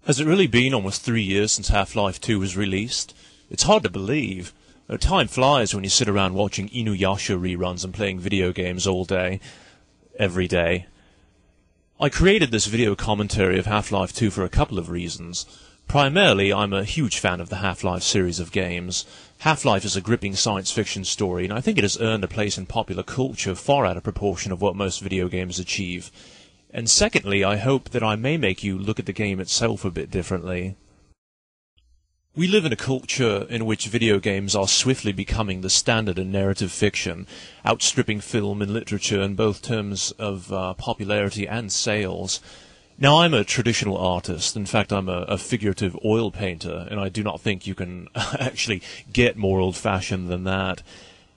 Has it really been almost 3 years since Half-Life 2 was released? It's hard to believe. Time flies when you sit around watching Inuyasha reruns and playing video games all day, every day. I created this video commentary of Half-Life 2 for a couple of reasons. Primarily, I'm a huge fan of the Half-Life series of games. Half-Life is a gripping science fiction story, and I think it has earned a place in popular culture far out of proportion of what most video games achieve. And secondly, I hope that I may make you look at the game itself a bit differently. We live in a culture in which video games are swiftly becoming the standard in narrative fiction, outstripping film and literature in both terms of popularity and sales. Now, I'm a traditional artist. In fact, I'm a figurative oil painter, and I do not think you can actually get more old-fashioned than that.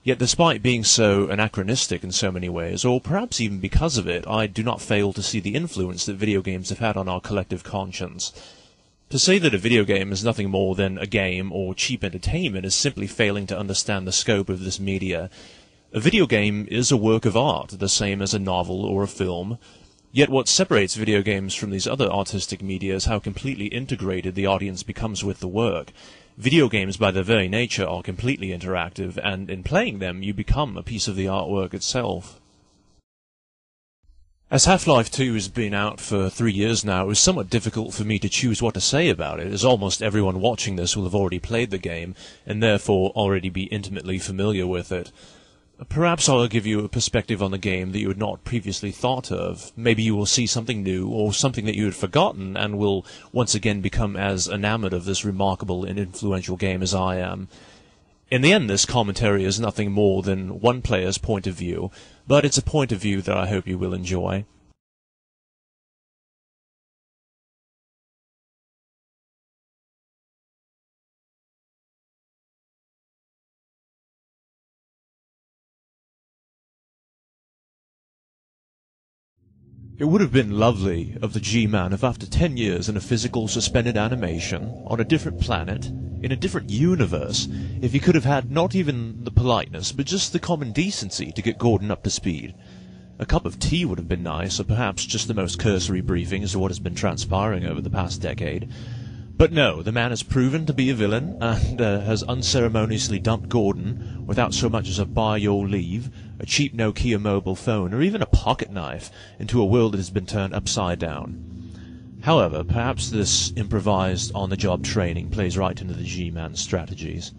Yet despite being so anachronistic in so many ways, or perhaps even because of it, I do not fail to see the influence that video games have had on our collective conscience. To say that a video game is nothing more than a game or cheap entertainment is simply failing to understand the scope of this media. A video game is a work of art, the same as a novel or a film. Yet what separates video games from these other artistic media is how completely integrated the audience becomes with the work. Video games, by their very nature, are completely interactive, and in playing them, you become a piece of the artwork itself. As Half-Life 2 has been out for 3 years now, it was somewhat difficult for me to choose what to say about it, as almost everyone watching this will have already played the game, and therefore already be intimately familiar with it. Perhaps I'll give you a perspective on the game that you had not previously thought of. Maybe you will see something new, or something that you had forgotten, and will once again become as enamored of this remarkable and influential game as I am. In the end, this commentary is nothing more than one player's point of view, but it's a point of view that I hope you will enjoy. It would have been lovely of the G-Man if after 10 years in a physical suspended animation, on a different planet, in a different universe, if he could have had not even the politeness, but just the common decency to get Gordon up to speed. A cup of tea would have been nice, or perhaps just the most cursory briefing as to what has been transpiring over the past decade. But no, the man has proven to be a villain, and has unceremoniously dumped Gordon, without so much as a by your leave, a cheap Nokia mobile phone, or even a pocket knife, into a world that has been turned upside down. However, perhaps this improvised on-the-job training plays right into the G-Man's strategies.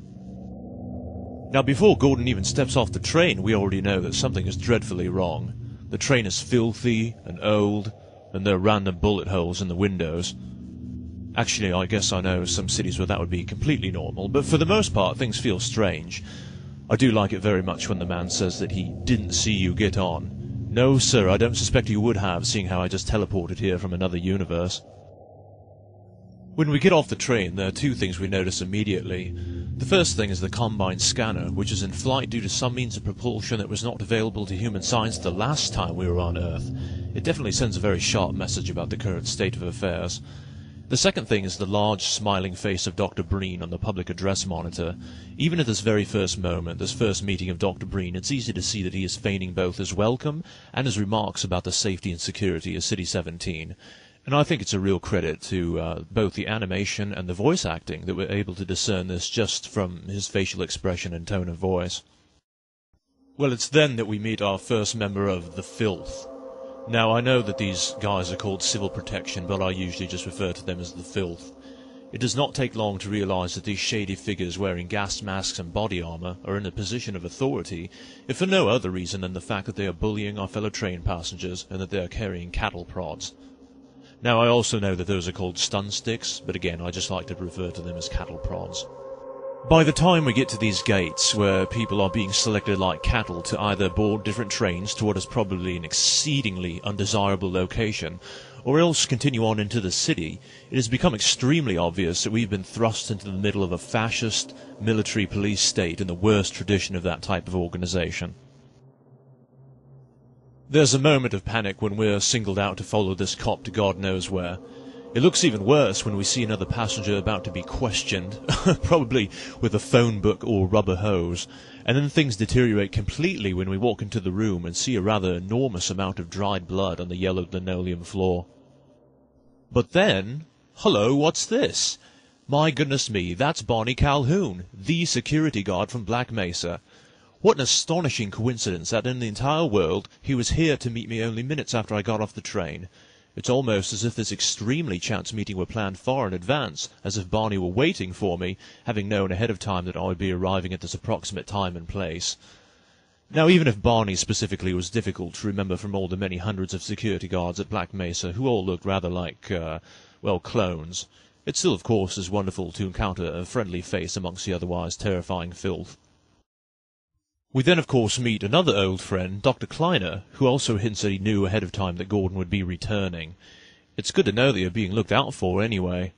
Now, before Gordon even steps off the train, we already know that something is dreadfully wrong. The train is filthy and old, and there are random bullet holes in the windows. Actually, I guess I know some cities where that would be completely normal, but for the most part, things feel strange. I do like it very much when the man says that he didn't see you get on. No, sir, I don't suspect you would have, seeing how I just teleported here from another universe. When we get off the train, there are two things we notice immediately. The first thing is the Combine scanner, which is in flight due to some means of propulsion that was not available to human science the last time we were on Earth. It definitely sends a very sharp message about the current state of affairs. The second thing is the large, smiling face of Dr. Breen on the public address monitor. Even at this very first moment, this first meeting of Dr. Breen, it's easy to see that he is feigning both his welcome and his remarks about the safety and security of City 17. And I think it's a real credit to both the animation and the voice acting that we're able to discern this just from his facial expression and tone of voice. Well, it's then that we meet our first member of the Filth. Now, I know that these guys are called Civil Protection, but I usually just refer to them as the Filth. It does not take long to realize that these shady figures wearing gas masks and body armor are in a position of authority, if for no other reason than the fact that they are bullying our fellow train passengers and that they are carrying cattle prods. Now, I also know that those are called stun sticks, but again, I just like to refer to them as cattle prods. By the time we get to these gates, where people are being selected like cattle to either board different trains to what is probably an exceedingly undesirable location, or else continue on into the city, it has become extremely obvious that we've been thrust into the middle of a fascist, military police state in the worst tradition of that type of organization. There's a moment of panic when we're singled out to follow this cop to God knows where. It looks even worse when we see another passenger about to be questioned, probably with a phone book or rubber hose, and then things deteriorate completely when we walk into the room and see a rather enormous amount of dried blood on the yellow linoleum floor. But then, Hello, what's this? My goodness me, that's Barney Calhoun, the security guard from Black Mesa. What an astonishing coincidence that in the entire world he was here to meet me only minutes after I got off the train. It's almost as if this extremely chance meeting were planned far in advance, as if Barney were waiting for me, having known ahead of time that I would be arriving at this approximate time and place. Now, even if Barney specifically was difficult to remember from all the many hundreds of security guards at Black Mesa who all looked rather like, well, clones, it still, of course, is wonderful to encounter a friendly face amongst the otherwise terrifying filth. We then, of course, meet another old friend, Dr. Kleiner, who also hints that he knew ahead of time that Gordon would be returning. It's good to know that you're being looked out for, anyway.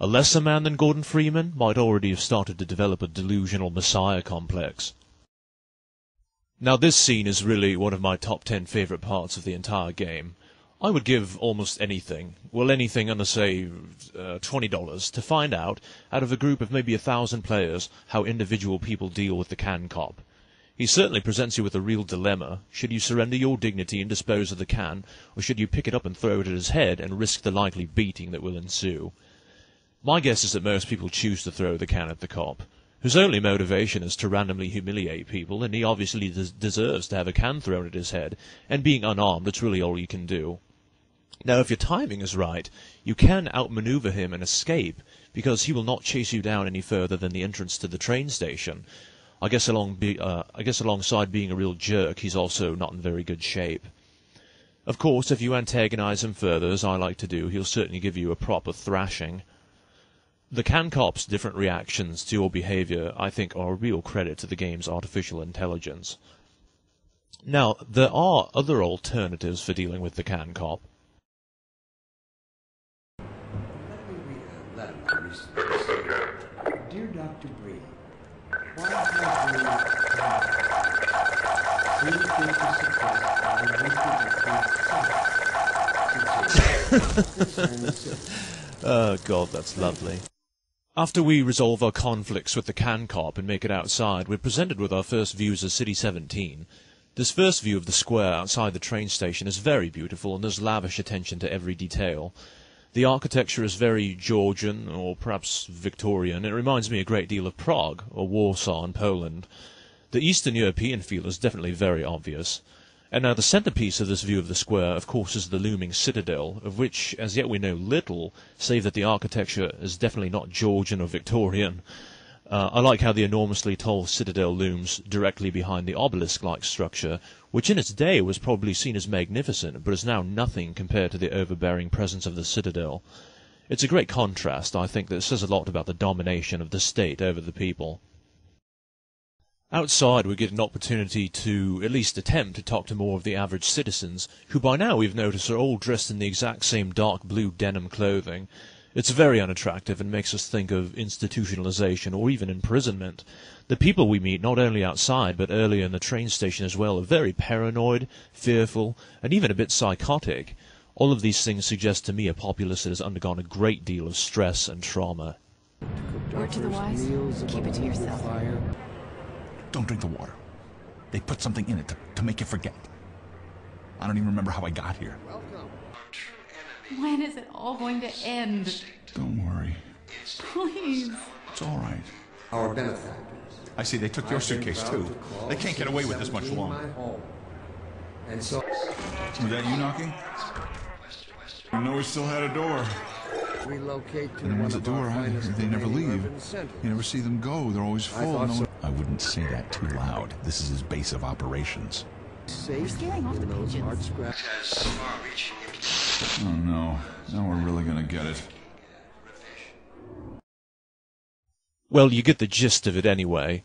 A lesser man than Gordon Freeman might already have started to develop a delusional messiah complex. Now, this scene is really one of my top 10 favorite parts of the entire game. I would give almost anything, well, anything under, say, $20, to find out of a group of maybe 1,000 players, how individual people deal with the can cop. He certainly presents you with a real dilemma. Should you surrender your dignity and dispose of the can, or should you pick it up and throw it at his head and risk the likely beating that will ensue? My guess is that most people choose to throw the can at the cop, whose only motivation is to randomly humiliate people, and he obviously deserves to have a can thrown at his head, and being unarmed, it's really all you can do. Now, if your timing is right, you can outmaneuver him and escape, because he will not chase you down any further than the entrance to the train station. I guess alongside being a real jerk, he's also not in very good shape. Of course, if you antagonize him further, as I like to do, he'll certainly give you a proper thrashing. The can cop's different reactions to your behavior, I think, are a real credit to the game's artificial intelligence. Now, there are other alternatives for dealing with the can cop. Let me read a letter I recently received. Dear Dr. Bree, why have you please think to suggest I Oh, God, that's lovely. After we resolve our conflicts with the can cop and make it outside, we're presented with our first views of City 17. This first view of the square outside the train station is very beautiful, and there's lavish attention to every detail. The architecture is very Georgian, or perhaps Victorian. It reminds me a great deal of Prague, or Warsaw in Poland. The Eastern European feel is definitely very obvious. And now the centrepiece of this view of the square, of course, is the looming Citadel, of which as yet we know little, save that the architecture is definitely not Georgian or Victorian. I like how the enormously tall Citadel looms directly behind the obelisk-like structure, which in its day was probably seen as magnificent, but is now nothing compared to the overbearing presence of the Citadel. It's a great contrast, I think, that says a lot about the domination of the state over the people. Outside, we get an opportunity to at least attempt to talk to more of the average citizens, who by now we've noticed are all dressed in the exact same dark blue denim clothing. It's very unattractive and makes us think of institutionalization or even imprisonment. The people we meet, not only outside but earlier in the train station as well, are very paranoid, fearful, and even a bit psychotic. All of these things suggest to me a populace that has undergone a great deal of stress and trauma. Word to the wise, keep it to yourself. Don't drink the water. They put something in it to make you forget. I don't even remember how I got here. When is it all going to end? Don't worry. Please. It's all right. Our benefactors. I see they took your suitcase, too. They can't get away with this much longer. And so... Was that you knocking? I know we still had a door. relocate to And the one ones of that do our are finest they never leave. urban centers. You never see them go. They're always full. thought so. I wouldn't say that too loud. This is his base of operations. You're scaring off the Those pigeons. hard scratch- Oh no. Now we're really gonna get it. Well, you get the gist of it anyway.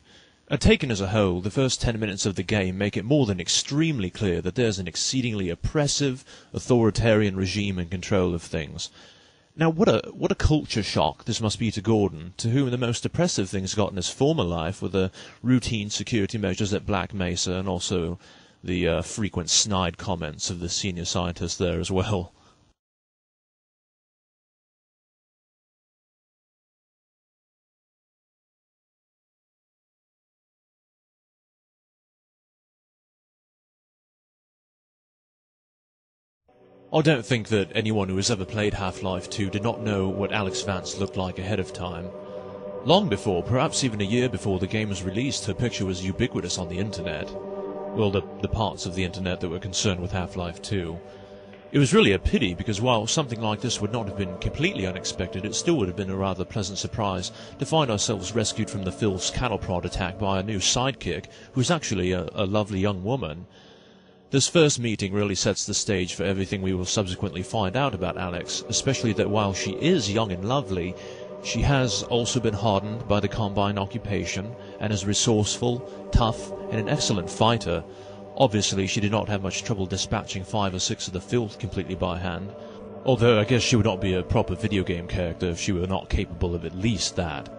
Taken as a whole, the first 10 minutes of the game make it more than extremely clear that there's an exceedingly oppressive, authoritarian regime in control of things. Now, what a culture shock this must be to Gordon, to whom the most oppressive things got in his former life were the routine security measures at Black Mesa and also the frequent snide comments of the senior scientist there as well. I don't think that anyone who has ever played Half-Life 2 did not know what Alex Vance looked like ahead of time. Long before, perhaps even a year before the game was released, her picture was ubiquitous on the internet. Well, the parts of the internet that were concerned with Half-Life 2. It was really a pity, because while something like this would not have been completely unexpected, it still would have been a rather pleasant surprise to find ourselves rescued from the Phil's cattle prod attack by a new sidekick, who is actually a lovely young woman. This first meeting really sets the stage for everything we will subsequently find out about Alex, especially that while she is young and lovely, she has also been hardened by the Combine occupation, and is resourceful, tough, and an excellent fighter. Obviously, she did not have much trouble dispatching 5 or 6 of the filth completely by hand, although I guess she would not be a proper video game character if she were not capable of at least that.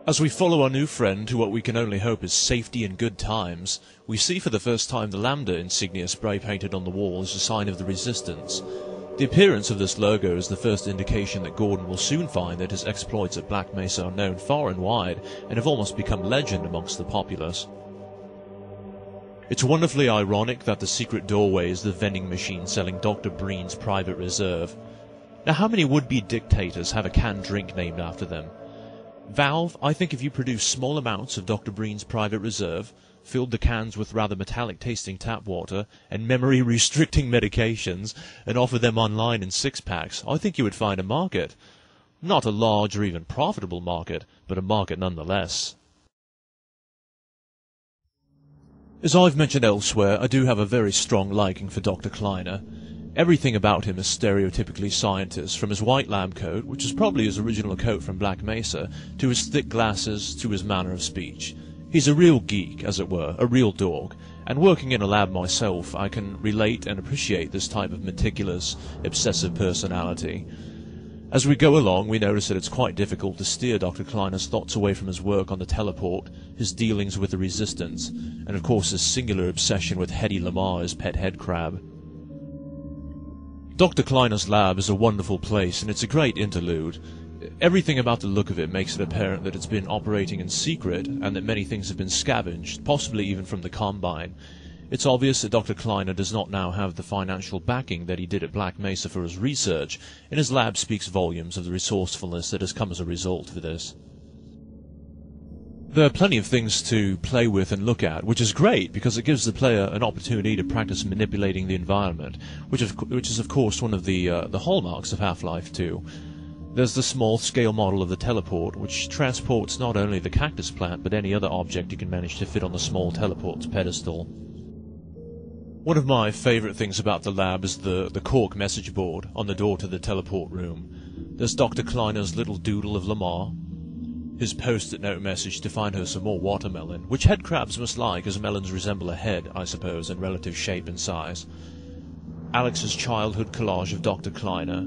As we follow our new friend to what we can only hope is safety and good times, we see for the first time the Lambda insignia spray-painted on the wall as a sign of the Resistance. The appearance of this logo is the first indication that Gordon will soon find that his exploits at Black Mesa are known far and wide, and have almost become legend amongst the populace. It's wonderfully ironic that the secret doorway is the vending machine selling Dr. Breen's private reserve. Now, how many would-be dictators have a canned drink named after them? Valve, I think if you produce small amounts of Dr. Breen's private reserve, filled the cans with rather metallic-tasting tap water, and memory-restricting medications, and offered them online in 6-packs, I think you would find a market. Not a large or even profitable market, but a market nonetheless. As I've mentioned elsewhere, I do have a very strong liking for Dr. Kleiner. Everything about him is stereotypically scientist, from his white lab coat, which is probably his original coat from Black Mesa, to his thick glasses, to his manner of speech. He's a real geek, as it were, a real dog, and working in a lab myself, I can relate and appreciate this type of meticulous, obsessive personality. As we go along, we notice that it's quite difficult to steer Dr. Kleiner's thoughts away from his work on the teleport, his dealings with the Resistance, and of course his singular obsession with Hedy Lamarr as pet head crab. Dr. Kleiner's lab is a wonderful place, and it's a great interlude. Everything about the look of it makes it apparent that it's been operating in secret, and that many things have been scavenged, possibly even from the Combine. It's obvious that Dr. Kleiner does not now have the financial backing that he did at Black Mesa for his research, and his lab speaks volumes of the resourcefulness that has come as a result for this. There are plenty of things to play with and look at, which is great because it gives the player an opportunity to practice manipulating the environment, which is of course one of the hallmarks of Half-Life 2. There's the small-scale model of the teleport, which transports not only the cactus plant, but any other object you can manage to fit on the small teleport's pedestal. One of my favourite things about the lab is the cork message board on the door to the teleport room. There's Dr. Kleiner's little doodle of Lamarr, his post-it note message to find her some more watermelon, which head crabs must like, as melons resemble a head, I suppose, in relative shape and size. Alex's childhood collage of Dr. Kleiner,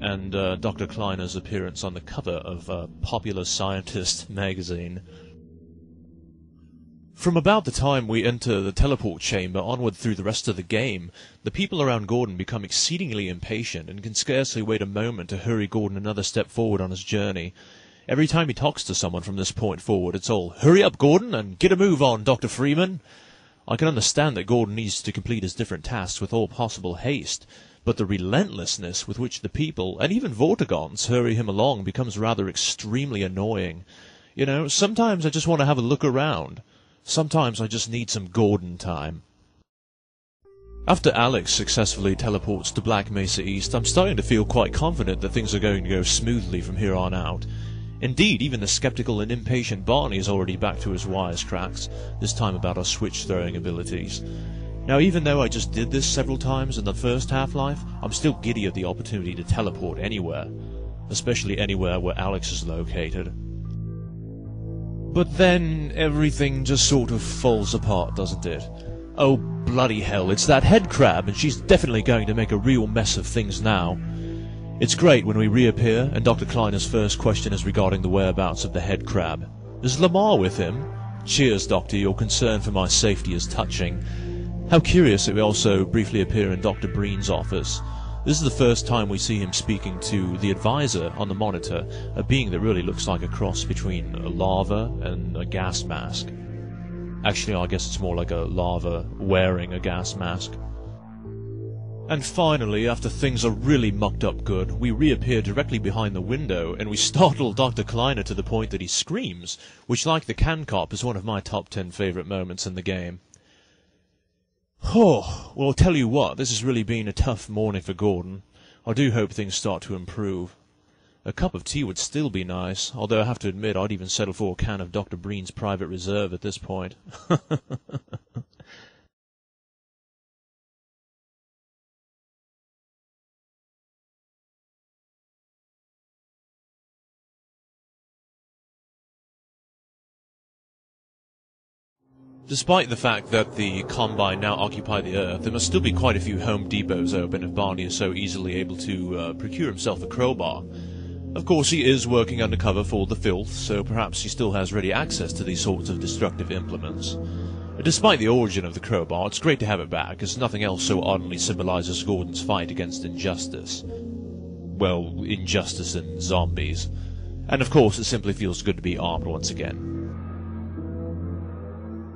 and Dr. Kleiner's appearance on the cover of Popular Scientist magazine. From about the time we enter the teleport chamber onward through the rest of the game, the people around Gordon become exceedingly impatient and can scarcely wait a moment to hurry Gordon another step forward on his journey. Every time he talks to someone from this point forward, it's all, "Hurry up, Gordon, and get a move on, Dr. Freeman." I can understand that Gordon needs to complete his different tasks with all possible haste, but the relentlessness with which the people, and even Vortigons, hurry him along becomes rather extremely annoying. You know, sometimes I just want to have a look around. Sometimes I just need some Gordon time. After Alex successfully teleports to Black Mesa East, I'm starting to feel quite confident that things are going to go smoothly from here on out. Indeed, even the skeptical and impatient Barney is already back to his wisecracks, this time about our switch-throwing abilities. Now, even though I just did this several times in the first Half-Life, I'm still giddy at the opportunity to teleport anywhere, especially anywhere where Alex is located. But then, everything just sort of falls apart, doesn't it? Oh, bloody hell, it's that head crab, and she's definitely going to make a real mess of things now. It's great when we reappear, and Dr. Kleiner's first question is regarding the whereabouts of the head crab. Is Lamarr with him? Cheers, Doctor, your concern for my safety is touching. How curious that we also briefly appear in Dr. Breen's office. This is the first time we see him speaking to the advisor on the monitor, a being that really looks like a cross between a larva and a gas mask. Actually, I guess it's more like a larva wearing a gas mask. And finally, after things are really mucked up good, we reappear directly behind the window, and we startle Dr. Kleiner to the point that he screams, which, like the can cop, is one of my top 10 favourite moments in the game. Oh, well, I'll tell you what, this has really been a tough morning for Gordon. I do hope things start to improve. A cup of tea would still be nice, although I have to admit I'd even settle for a can of Dr. Breen's Private Reserve at this point. Despite the fact that the Combine now occupy the Earth, there must still be quite a few Home Depots open if Barney is so easily able to procure himself a crowbar. Of course, he is working undercover for the filth, so perhaps he still has ready access to these sorts of destructive implements. Despite the origin of the crowbar, it's great to have it back, as nothing else so ardently symbolizes Gordon's fight against injustice. Well, injustice and zombies. And of course, it simply feels good to be armed once again.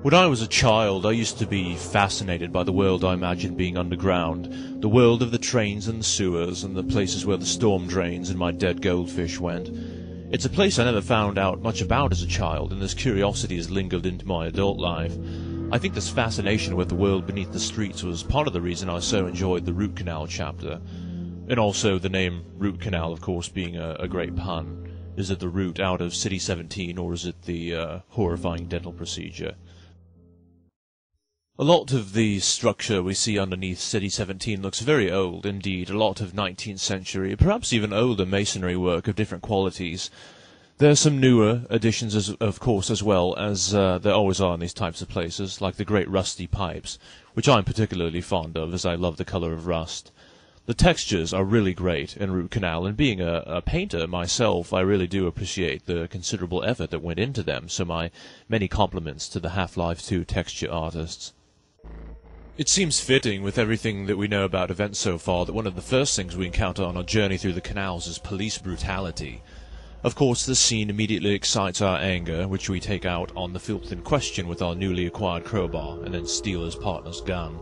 When I was a child, I used to be fascinated by the world I imagined being underground, the world of the trains and the sewers, and the places where the storm drains and my dead goldfish went. It's a place I never found out much about as a child, and this curiosity has lingered into my adult life. I think this fascination with the world beneath the streets was part of the reason I so enjoyed the Root Canal chapter. And also the name Root Canal, of course, being a great pun. Is it the root out of City 17, or is it the horrifying dental procedure? A lot of the structure we see underneath City 17 looks very old indeed, a lot of 19th century, perhaps even older masonry work of different qualities. There are some newer additions, of course, as well, as there always are in these types of places, like the great rusty pipes, which I'm particularly fond of, as I love the colour of rust. The textures are really great in Root Canal, and being a painter myself, I really do appreciate the considerable effort that went into them, so my many compliments to the Half-Life 2 texture artists. It seems fitting, with everything that we know about events so far, that one of the first things we encounter on our journey through the canals is police brutality. Of course, this scene immediately excites our anger, which we take out on the filth in question with our newly acquired crowbar, and then steal his partner's gun.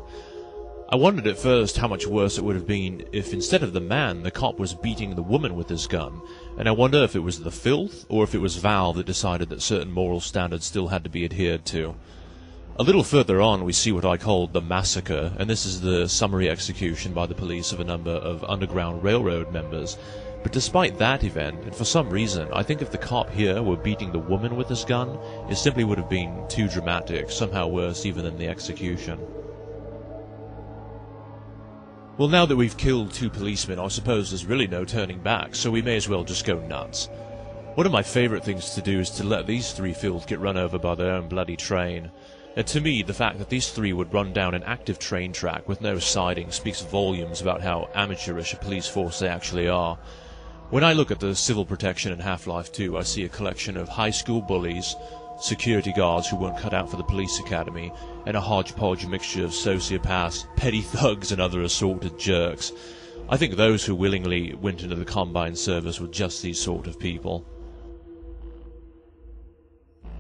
I wondered at first how much worse it would have been if instead of the man, the cop was beating the woman with his gun, and I wonder if it was the filth, or if it was Val that decided that certain moral standards still had to be adhered to. A little further on we see what I called the massacre, and this is the summary execution by the police of a number of Underground Railroad members. But despite that event, and for some reason, I think if the cop here were beating the woman with his gun, it simply would have been too dramatic, somehow worse even than the execution. Well, now that we've killed 2 policemen, I suppose there's really no turning back, so we may as well just go nuts. One of my favourite things to do is to let these 3 filth get run over by their own bloody train. And to me, the fact that these 3 would run down an active train track with no siding speaks volumes about how amateurish a police force they actually are. When I look at the civil protection in Half-Life 2, I see a collection of high school bullies, security guards who weren't cut out for the police academy, and a hodgepodge mixture of sociopaths, petty thugs, and other assorted jerks. I think those who willingly went into the Combine service were just these sort of people.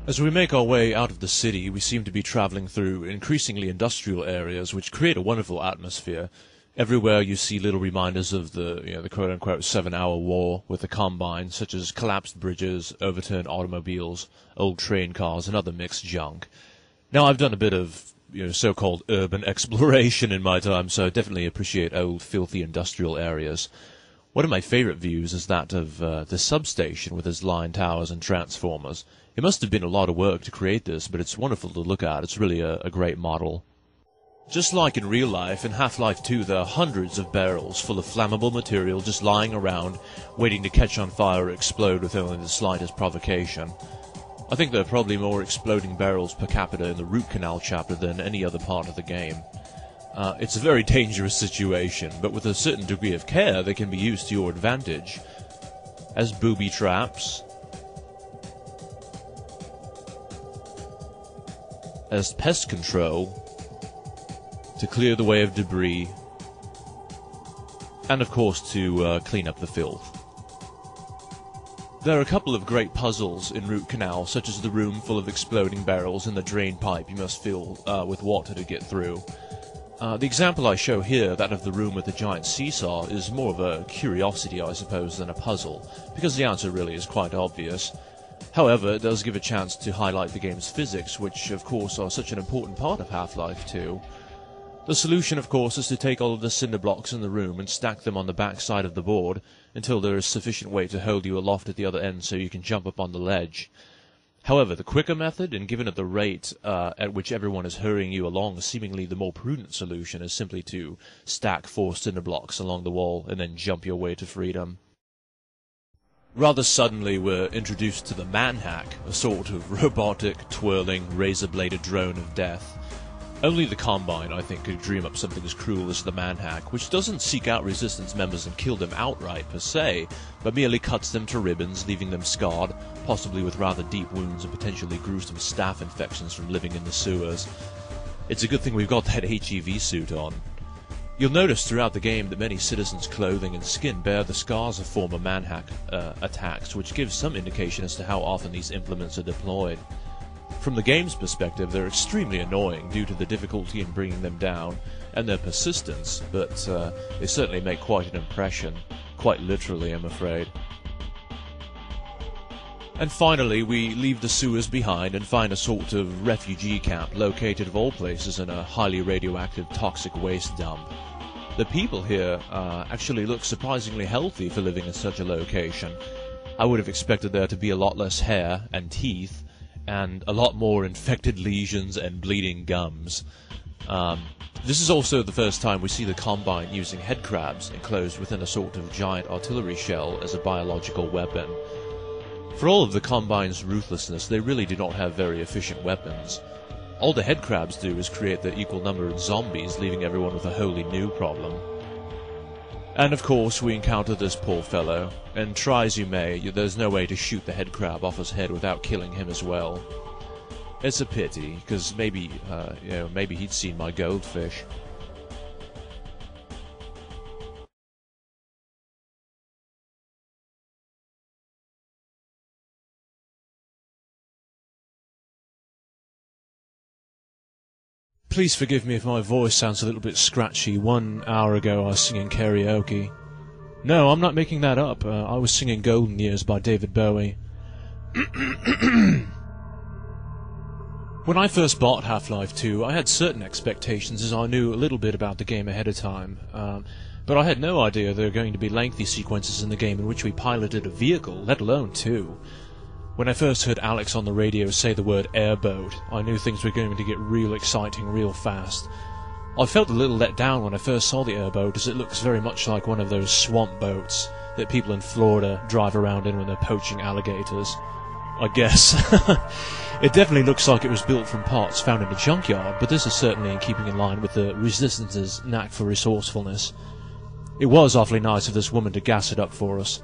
As we make our way out of the city, we seem to be travelling through increasingly industrial areas which create a wonderful atmosphere. Everywhere you see little reminders of the quote-unquote 7-hour war with the Combine, such as collapsed bridges, overturned automobiles, old train cars, and other mixed junk. Now, I've done a bit of so-called urban exploration in my time, so I definitely appreciate old, filthy industrial areas. One of my favourite views is that of the substation with its line towers and transformers. It must have been a lot of work to create this, but it's wonderful to look at. It's really a great model. Just like in real life, in Half-Life 2 there are hundreds of barrels full of flammable material just lying around, waiting to catch on fire or explode with only the slightest provocation. I think there are probably more exploding barrels per capita in the Root Canal chapter than any other part of the game. It's a very dangerous situation, but with a certain degree of care they can be used to your advantage. As booby traps, as pest control, to clear the way of debris, and of course to clean up the filth. There are a couple of great puzzles in Root Canal, such as the room full of exploding barrels and the drain pipe you must fill with water to get through. The example I show here, that of the room with the giant seesaw, is more of a curiosity, I suppose, than a puzzle, because the answer really is quite obvious. However, it does give a chance to highlight the game's physics, which of course are such an important part of Half-Life 2. The solution, of course, is to take all of the cinder blocks in the room and stack them on the back side of the board until there is sufficient weight to hold you aloft at the other end so you can jump up on the ledge. However, the quicker method, and given at the rate at which everyone is hurrying you along, seemingly the more prudent solution is simply to stack 4 cinder blocks along the wall and then jump your way to freedom. Rather suddenly we're introduced to the Manhack, a sort of robotic, twirling, razor-bladed drone of death. Only the Combine, I think, could dream up something as cruel as the Manhack, which doesn't seek out Resistance members and kill them outright per se, but merely cuts them to ribbons, leaving them scarred, possibly with rather deep wounds and potentially gruesome staph infections from living in the sewers. It's a good thing we've got that HEV suit on. You'll notice throughout the game that many citizens' clothing and skin bear the scars of former Manhack attacks, which gives some indication as to how often these implements are deployed. From the game's perspective, they're extremely annoying due to the difficulty in bringing them down and their persistence, but they certainly make quite an impression, quite literally, I'm afraid. And finally, we leave the sewers behind and find a sort of refugee camp located of all places in a highly radioactive toxic waste dump. The people here actually look surprisingly healthy for living in such a location. I would have expected there to be a lot less hair and teeth, and a lot more infected lesions and bleeding gums. This is also the first time we see the Combine using headcrabs enclosed within a sort of giant artillery shell as a biological weapon. For all of the Combine's ruthlessness, they really do not have very efficient weapons. All the headcrabs do is create the equal number of zombies, leaving everyone with a wholly new problem. And of course we encounter this poor fellow, and try as you may, there's no way to shoot the head crab off his head without killing him as well. It's a pity, because maybe he'd seen my goldfish. Please forgive me if my voice sounds a little bit scratchy. 1 hour ago I was singing karaoke. No, I'm not making that up. I was singing Golden Years by David Bowie. When I first bought Half-Life 2, I had certain expectations as I knew a little bit about the game ahead of time. But I had no idea there were going to be lengthy sequences in the game in which we piloted a vehicle, let alone 2. When I first heard Alex on the radio say the word airboat, I knew things were going to get real exciting real fast. I felt a little let down when I first saw the airboat, as it looks very much like one of those swamp boats that people in Florida drive around in when they're poaching alligators. I guess. It definitely looks like it was built from parts found in a junkyard, but this is certainly in keeping in line with the Resistance's knack for resourcefulness. It was awfully nice of this woman to gas it up for us.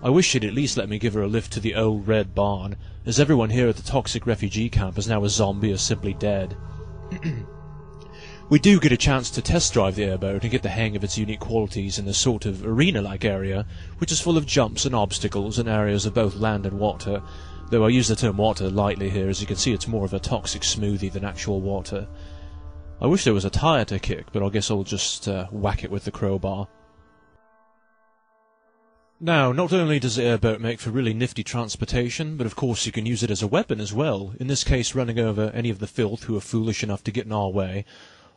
I wish she'd at least let me give her a lift to the old red barn, as everyone here at the toxic refugee camp is now a zombie or simply dead. We do get a chance to test drive the airboat and get the hang of its unique qualities in a sort of arena-like area, which is full of jumps and obstacles in areas of both land and water, though I use the term water lightly here, as you can see it's more of a toxic smoothie than actual water. I wish there was a tyre to kick, but I guess I'll just whack it with the crowbar. Now, not only does the airboat make for really nifty transportation, but of course you can use it as a weapon as well, in this case running over any of the filth who are foolish enough to get in our way,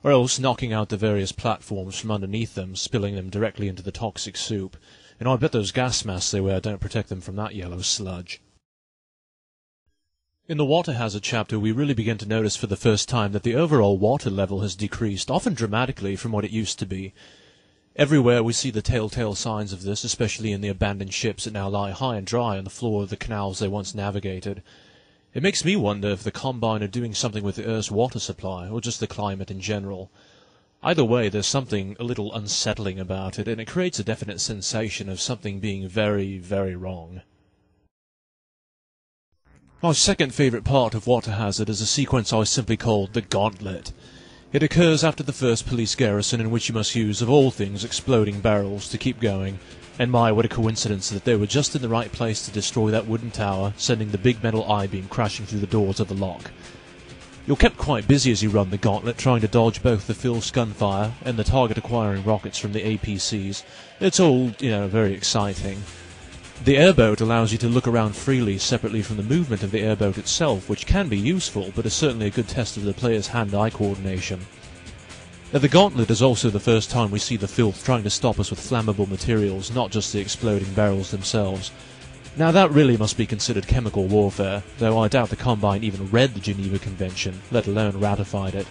or else knocking out the various platforms from underneath them, spilling them directly into the toxic soup, and I bet those gas masks they wear don't protect them from that yellow sludge. In the water hazard chapter, we really begin to notice for the first time that the overall water level has decreased, often dramatically, from what it used to be. Everywhere we see the telltale signs of this, especially in the abandoned ships that now lie high and dry on the floor of the canals they once navigated. It makes me wonder if the Combine are doing something with the Earth's water supply, or just the climate in general. Either way, there's something a little unsettling about it, and it creates a definite sensation of something being very, very wrong. My second favourite part of Water Hazard is a sequence I simply called the Gauntlet. It occurs after the first police garrison, in which you must use, of all things, exploding barrels to keep going, and my, what a coincidence that they were just in the right place to destroy that wooden tower, sending the big metal I-beam crashing through the doors of the lock. You're kept quite busy as you run the gauntlet, trying to dodge both the Phil's gunfire and the target-acquiring rockets from the APCs. It's all, very exciting. The airboat allows you to look around freely, separately from the movement of the airboat itself, which can be useful, but is certainly a good test of the player's hand-eye coordination. Now, the gauntlet is also the first time we see the filth trying to stop us with flammable materials, not just the exploding barrels themselves. Now that really must be considered chemical warfare, though I doubt the Combine even read the Geneva Convention, let alone ratified it.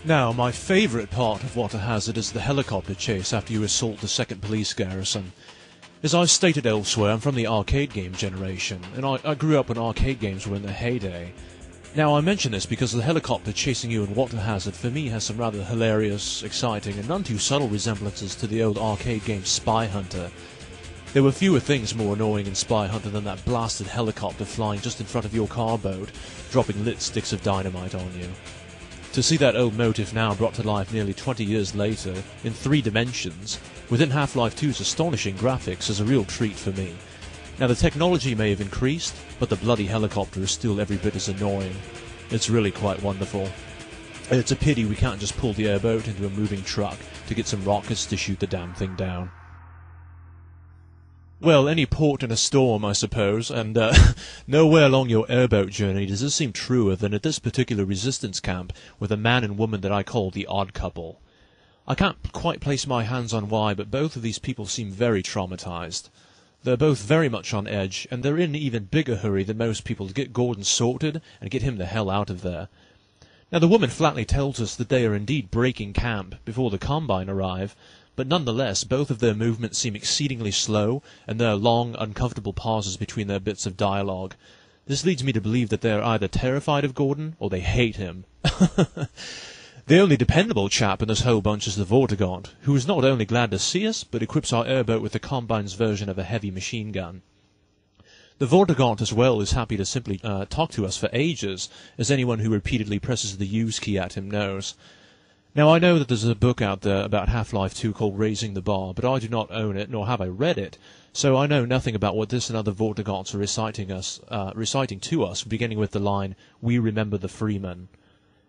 Now, my favourite part of Water Hazard is the helicopter chase after you assault the second police garrison. As I've stated elsewhere, I'm from the arcade game generation, and I grew up when arcade games were in their heyday. Now, I mention this because the helicopter chasing you in Water Hazard for me has some rather hilarious, exciting, and none too subtle resemblances to the old arcade game Spy Hunter. There were fewer things more annoying in Spy Hunter than that blasted helicopter flying just in front of your car boat, dropping lit sticks of dynamite on you. To see that old motif now brought to life nearly 20 years later, in 3 dimensions, within Half-Life 2's astonishing graphics is a real treat for me. Now the technology may have increased, but the bloody helicopter is still every bit as annoying. It's really quite wonderful. It's a pity we can't just pull the airboat into a moving truck to get some rockets to shoot the damn thing down. Well, any port in a storm, I suppose, and nowhere along your airboat journey does this seem truer than at this particular resistance camp with a man and woman that I call the odd couple. I can't quite place my hands on why, but both of these people seem very traumatized. They're both very much on edge, and they're in an even bigger hurry than most people to get Gordon sorted and get him the hell out of there. Now, the woman flatly tells us that they are indeed breaking camp before the Combine arrive, but nonetheless, both of their movements seem exceedingly slow, and there are long, uncomfortable pauses between their bits of dialogue. This leads me to believe that they are either terrified of Gordon, or they hate him. The only dependable chap in this whole bunch is the Vortigaunt, who is not only glad to see us, but equips our airboat with the Combine's version of a heavy machine gun. The Vortigaunt as well is happy to simply talk to us for ages, as anyone who repeatedly presses the use key at him knows. Now, I know that there's a book out there about Half-Life 2 called Raising the Bar, but I do not own it, nor have I read it, so I know nothing about what this and other Vortigaunts are reciting to us, beginning with the line, "We remember the Freeman."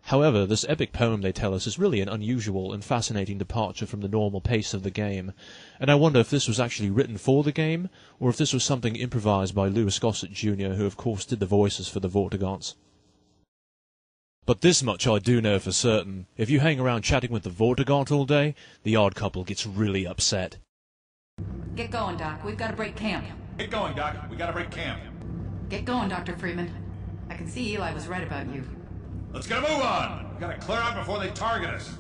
However, this epic poem, they tell us, is really an unusual and fascinating departure from the normal pace of the game, and I wonder if this was actually written for the game, or if this was something improvised by Louis Gossett Jr., who of course did the voices for the Vortigaunts. But this much I do know for certain. If you hang around chatting with the Vortigaunt all day, the odd couple gets really upset. Get going, Doc. We've got to break camp. Get going, Doc. We gotta break camp. Get going, Dr. Freeman. I can see Eli was right about you. Let's get a move on. We gotta clear out before they target us.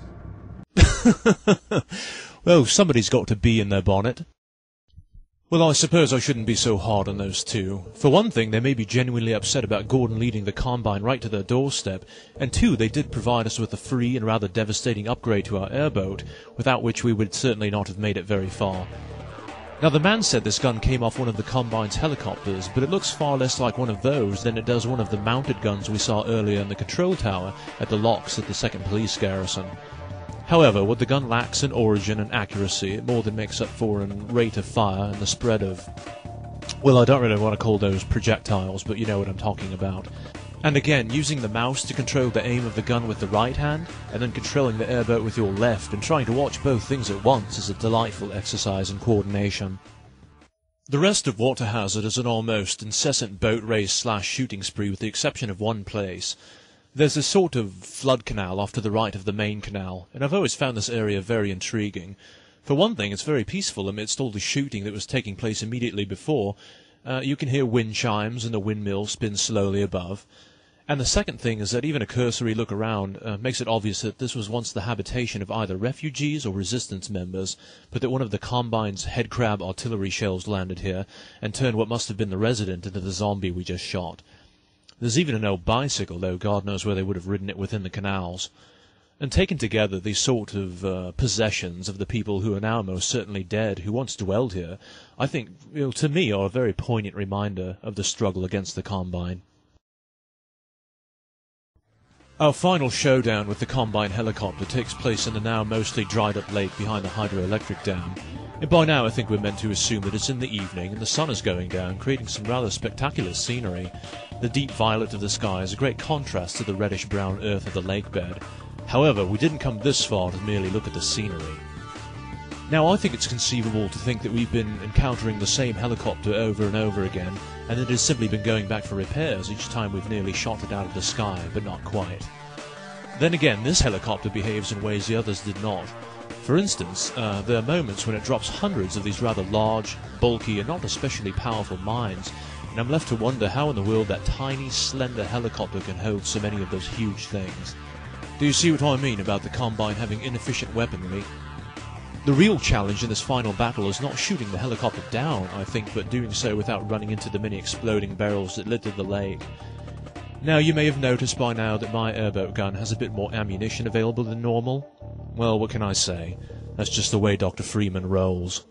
Well, somebody's got to be in their bonnet. Well, I suppose I shouldn't be so hard on those two. For one thing, they may be genuinely upset about Gordon leading the Combine right to their doorstep, and two, they did provide us with a free and rather devastating upgrade to our airboat, without which we would certainly not have made it very far. Now, the man said this gun came off one of the Combine's helicopters, but it looks far less like one of those than it does one of the mounted guns we saw earlier in the control tower at the locks at the 2nd Police Garrison. However, what the gun lacks in origin and accuracy, it more than makes up for in rate of fire and the spread of... well, I don't really want to call those projectiles, but you know what I'm talking about. And again, using the mouse to control the aim of the gun with the right hand, and then controlling the airboat with your left, and trying to watch both things at once is a delightful exercise in coordination. The rest of Water Hazard is an almost incessant boat race / shooting spree with the exception of one place. There's a sort of flood canal off to the right of the main canal, and I've always found this area very intriguing. For one thing, it's very peaceful amidst all the shooting that was taking place immediately before. You can hear wind chimes and the windmill spin slowly above. And the second thing is that even a cursory look around makes it obvious that this was once the habitation of either refugees or resistance members, but that one of the Combine's headcrab artillery shells landed here and turned what must have been the resident into the zombie we just shot. There's even an old bicycle, though God knows where they would have ridden it within the canals. And taken together, these sort of possessions of the people who are now most certainly dead, who once dwelled here, I think, to me, are a very poignant reminder of the struggle against the Combine. Our final showdown with the Combine helicopter takes place in the now mostly dried-up lake behind the hydroelectric dam. And by now I think we're meant to assume that it's in the evening and the sun is going down, creating some rather spectacular scenery. The deep violet of the sky is a great contrast to the reddish-brown earth of the lake bed. However, we didn't come this far to merely look at the scenery. Now, I think it's conceivable to think that we've been encountering the same helicopter over and over again, and that it has simply been going back for repairs each time we've nearly shot it out of the sky, but not quite. Then again, this helicopter behaves in ways the others did not. For instance, there are moments when it drops hundreds of these rather large, bulky, and not especially powerful mines, and I'm left to wonder how in the world that tiny, slender helicopter can hold so many of those huge things. Do you see what I mean about the Combine having inefficient weaponry? The real challenge in this final battle is not shooting the helicopter down, I think, but doing so without running into the many exploding barrels that littered the lake. Now, you may have noticed by now that my airboat gun has a bit more ammunition available than normal. Well, what can I say? That's just the way Dr. Freeman rolls.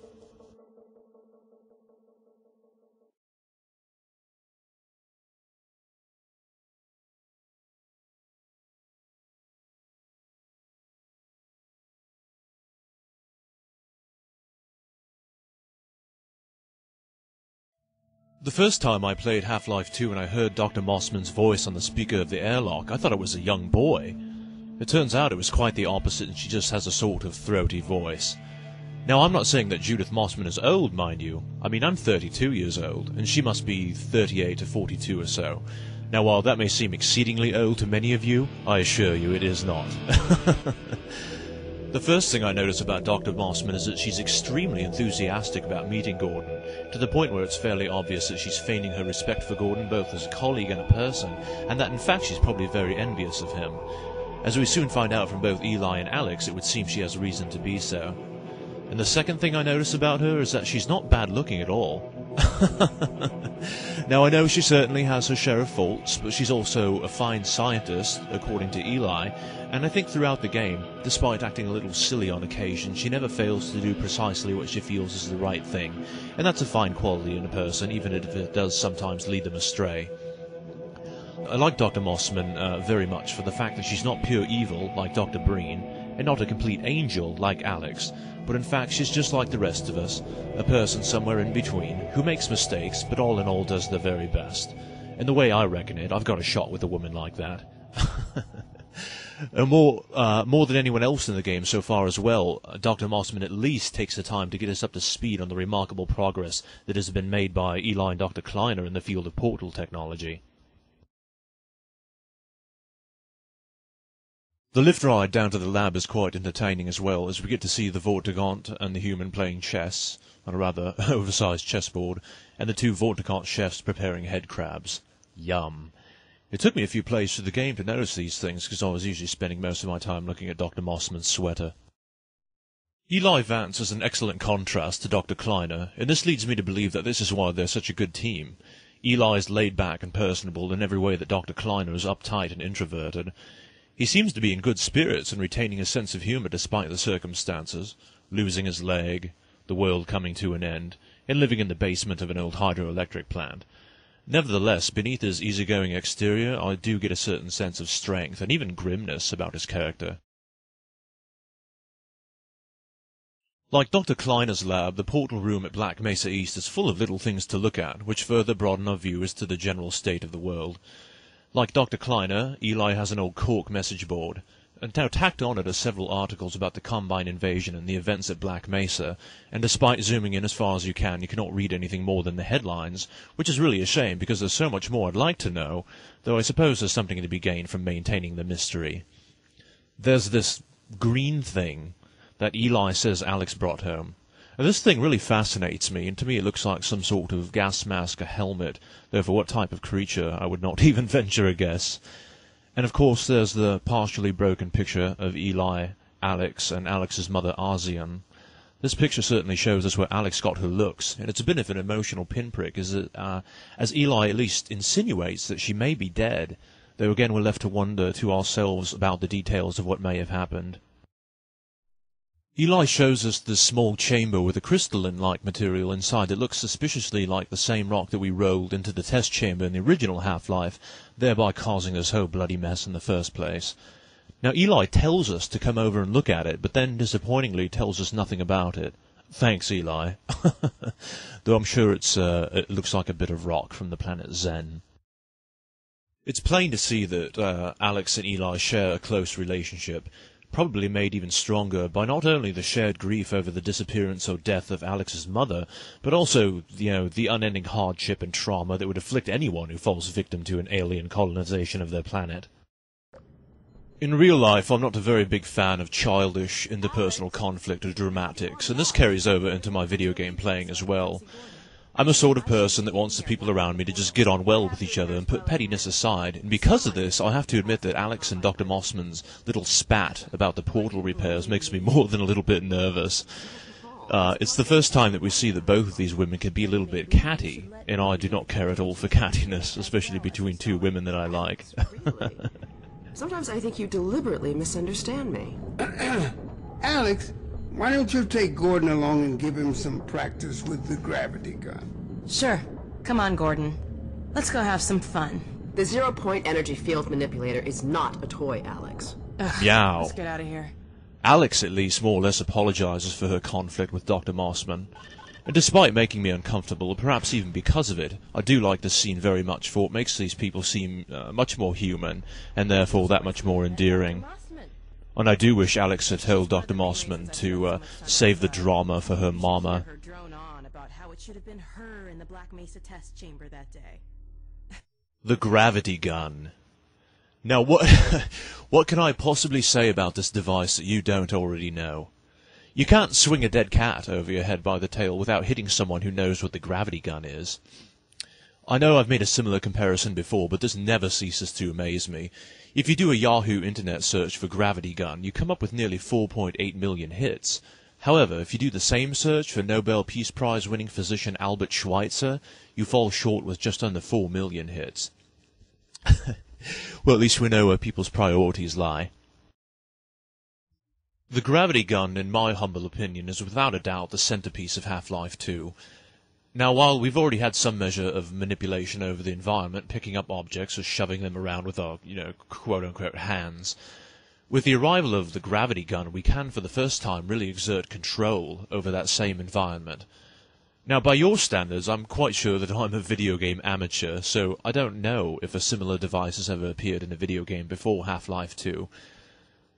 The first time I played Half-Life 2 and I heard Dr. Mossman's voice on the speaker of the airlock, I thought it was a young boy. It turns out it was quite the opposite, and she just has a sort of throaty voice. Now, I'm not saying that Judith Mossman is old, mind you. I mean, I'm 32 years old, and she must be 38 to 42 or so. Now, while that may seem exceedingly old to many of you, I assure you it is not. The first thing I notice about Dr. Mossman is that she's extremely enthusiastic about meeting Gordon, to the point where it's fairly obvious that she's feigning her respect for Gordon both as a colleague and a person, and that in fact she's probably very envious of him. As we soon find out from both Eli and Alex, it would seem she has reason to be so. And the second thing I notice about her is that she's not bad looking at all. Now, I know she certainly has her share of faults, but she's also a fine scientist, according to Eli, and I think throughout the game, despite acting a little silly on occasion, she never fails to do precisely what she feels is the right thing, and that's a fine quality in a person, even if it does sometimes lead them astray. I like Dr. Mossman very much for the fact that she's not pure evil, like Dr. Breen, and not a complete angel, like Alex, but in fact she's just like the rest of us, a person somewhere in between, who makes mistakes, but all in all does their very best. And the way I reckon it, I've got a shot with a woman like that. And more than anyone else in the game so far as well, Dr. Mossman at least takes the time to get us up to speed on the remarkable progress that has been made by Eli and Dr. Kleiner in the field of portal technology. The lift ride down to the lab is quite entertaining as well, as we get to see the Vortigaunt and the human playing chess, on a rather oversized chessboard, and the two Vortigaunt chefs preparing head crabs. Yum. It took me a few plays through the game to notice these things, because I was usually spending most of my time looking at Dr. Mossman's sweater. Eli Vance is an excellent contrast to Dr. Kleiner, and this leads me to believe that this is why they're such a good team. Eli is laid back and personable in every way that Dr. Kleiner is uptight and introverted. He seems to be in good spirits and retaining a sense of humor despite the circumstances, losing his leg, the world coming to an end, and living in the basement of an old hydroelectric plant. Nevertheless, beneath his easygoing exterior, I do get a certain sense of strength and even grimness about his character. Like Dr. Kleiner's lab, the portal room at Black Mesa East is full of little things to look at, which further broaden our view as to the general state of the world. Like Dr. Kleiner, Eli has an old cork message board, and now tacked on it are several articles about the Combine invasion and the events at Black Mesa, and despite zooming in as far as you cannot read anything more than the headlines, which is really a shame because there's so much more I'd like to know, though I suppose there's something to be gained from maintaining the mystery. There's this green thing that Eli says Alex brought home. Now, this thing really fascinates me, and to me it looks like some sort of gas mask or helmet, though for what type of creature I would not even venture a guess. And of course there's the partially broken picture of Eli, Alex, and Alex's mother Arzian. This picture certainly shows us where Alex got her looks, and it's a bit of an emotional pinprick, as Eli at least insinuates that she may be dead, though again we're left to wonder to ourselves about the details of what may have happened. Eli shows us this small chamber with a crystalline-like material inside that looks suspiciously like the same rock that we rolled into the test chamber in the original Half-Life, thereby causing this whole bloody mess in the first place. Now, Eli tells us to come over and look at it, but then disappointingly tells us nothing about it. Thanks, Eli. Though I'm sure it looks like a bit of rock from the planet Zen. It's plain to see that Alex and Eli share a close relationship, probably made even stronger by not only the shared grief over the disappearance or death of Alex's mother, but also, the unending hardship and trauma that would afflict anyone who falls victim to an alien colonization of their planet. In real life, I'm not a very big fan of childish, interpersonal conflict or dramatics, and this carries over into my video game playing as well. I'm a sort of person that wants the people around me to just get on well with each other and put pettiness aside, and because of this, I have to admit that Alex and Dr. Mossman's little spat about the portal repairs makes me more than a little bit nervous. It's the first time that we see that both of these women can be a little bit catty, and I do not care at all for cattiness, especially between two women that I like. Sometimes I think you deliberately misunderstand me. Alex, why don't you take Gordon along and give him some practice with the gravity gun? Sure. Come on, Gordon. Let's go have some fun. The zero-point energy field manipulator is not a toy, Alex. Ugh, Meow. let's get out of here. Alex at least more or less apologizes for her conflict with Dr. Mossman. And despite making me uncomfortable, or perhaps even because of it, I do like this scene very much, for it makes these people seem much more human, and therefore that much more endearing. And I do wish Alex had told Dr. Mossman to save the drama for her mama. Her drone on about how it should have been her in the Black Mesa test chamber that day. The gravity gun. Now what can I possibly say about this device that you don't already know? You can't swing a dead cat over your head by the tail without hitting someone who knows what the gravity gun is. I know I've made a similar comparison before, but this never ceases to amaze me. If you do a Yahoo internet search for gravity gun, you come up with nearly 4.8 million hits. However, if you do the same search for Nobel Peace Prize winning physician Albert Schweitzer, you fall short with just under 4 million hits. Well, at least we know where people's priorities lie. The gravity gun, in my humble opinion, is without a doubt the centerpiece of Half-Life 2. Now, while we've already had some measure of manipulation over the environment, picking up objects or shoving them around with our, quote-unquote hands, with the arrival of the gravity gun, we can, for the first time, really exert control over that same environment. Now, by your standards, I'm quite sure that I'm a video game amateur, so I don't know if a similar device has ever appeared in a video game before Half-Life 2.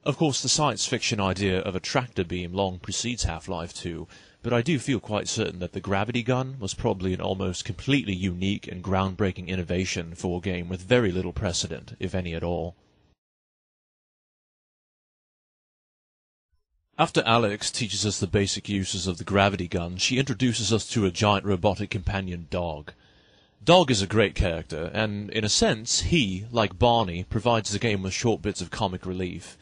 Of course, the science fiction idea of a tractor beam long precedes Half-Life 2, but I do feel quite certain that the gravity gun was probably an almost completely unique and groundbreaking innovation for a game with very little precedent, if any at all. After Alex teaches us the basic uses of the gravity gun, she introduces us to a giant robotic companion dog. Dog is a great character, and in a sense, he, like Barney, provides the game with short bits of comic relief.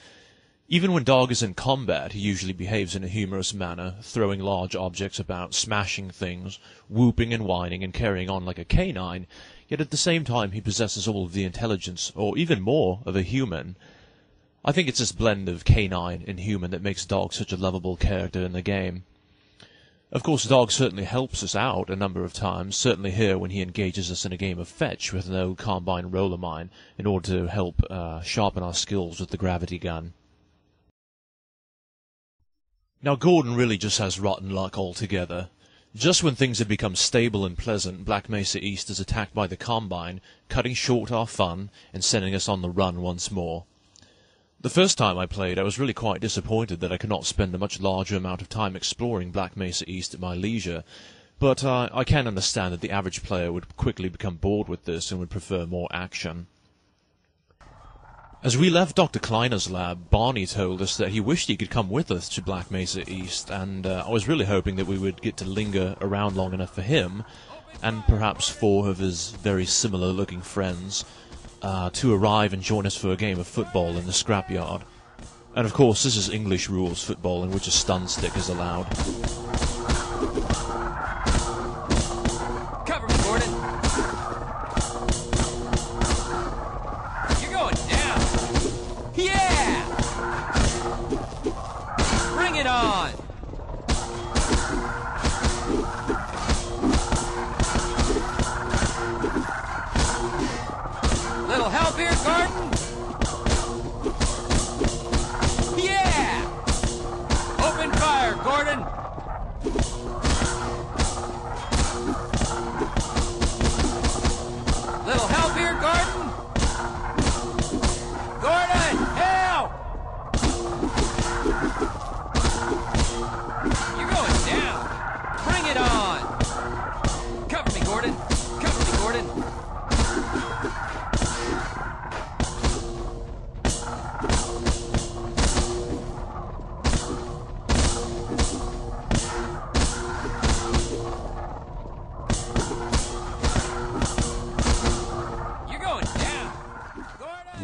Even when Dog is in combat, he usually behaves in a humorous manner, throwing large objects about, smashing things, whooping and whining and carrying on like a canine, yet at the same time he possesses all of the intelligence, or even more, of a human. I think it's this blend of canine and human that makes Dog such a lovable character in the game. Of course, Dog certainly helps us out a number of times, certainly here when he engages us in a game of fetch with an old Combine roller mine in order to help sharpen our skills with the gravity gun. Now, Gordon really just has rotten luck altogether. Just when things had become stable and pleasant, Black Mesa East is attacked by the Combine, cutting short our fun and sending us on the run once more. The first time I played, I was really quite disappointed that I could not spend a much larger amount of time exploring Black Mesa East at my leisure, but I can understand that the average player would quickly become bored with this and would prefer more action. As we left Dr. Kleiner's lab, Barney told us that he wished he could come with us to Black Mesa East, and I was really hoping that we would get to linger around long enough for him, and perhaps 4 of his very similar-looking friends, to arrive and join us for a game of football in the scrapyard. And of course, this is English rules football, in which a stun stick is allowed. Cover me, Gordon! You're going down! Yeah! Bring it on! Little help here, Gordon? Yeah! Open fire, Gordon!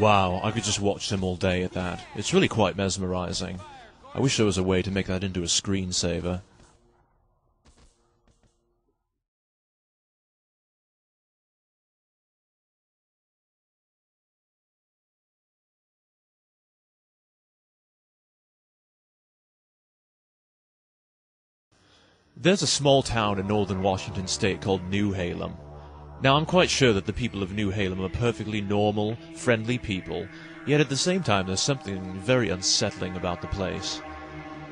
Wow, I could just watch them all day at that. It's really quite mesmerizing. I wish there was a way to make that into a screensaver. There's a small town in northern Washington state called New Halem. Now, I'm quite sure that the people of New Halem are perfectly normal, friendly people, yet at the same time there's something very unsettling about the place.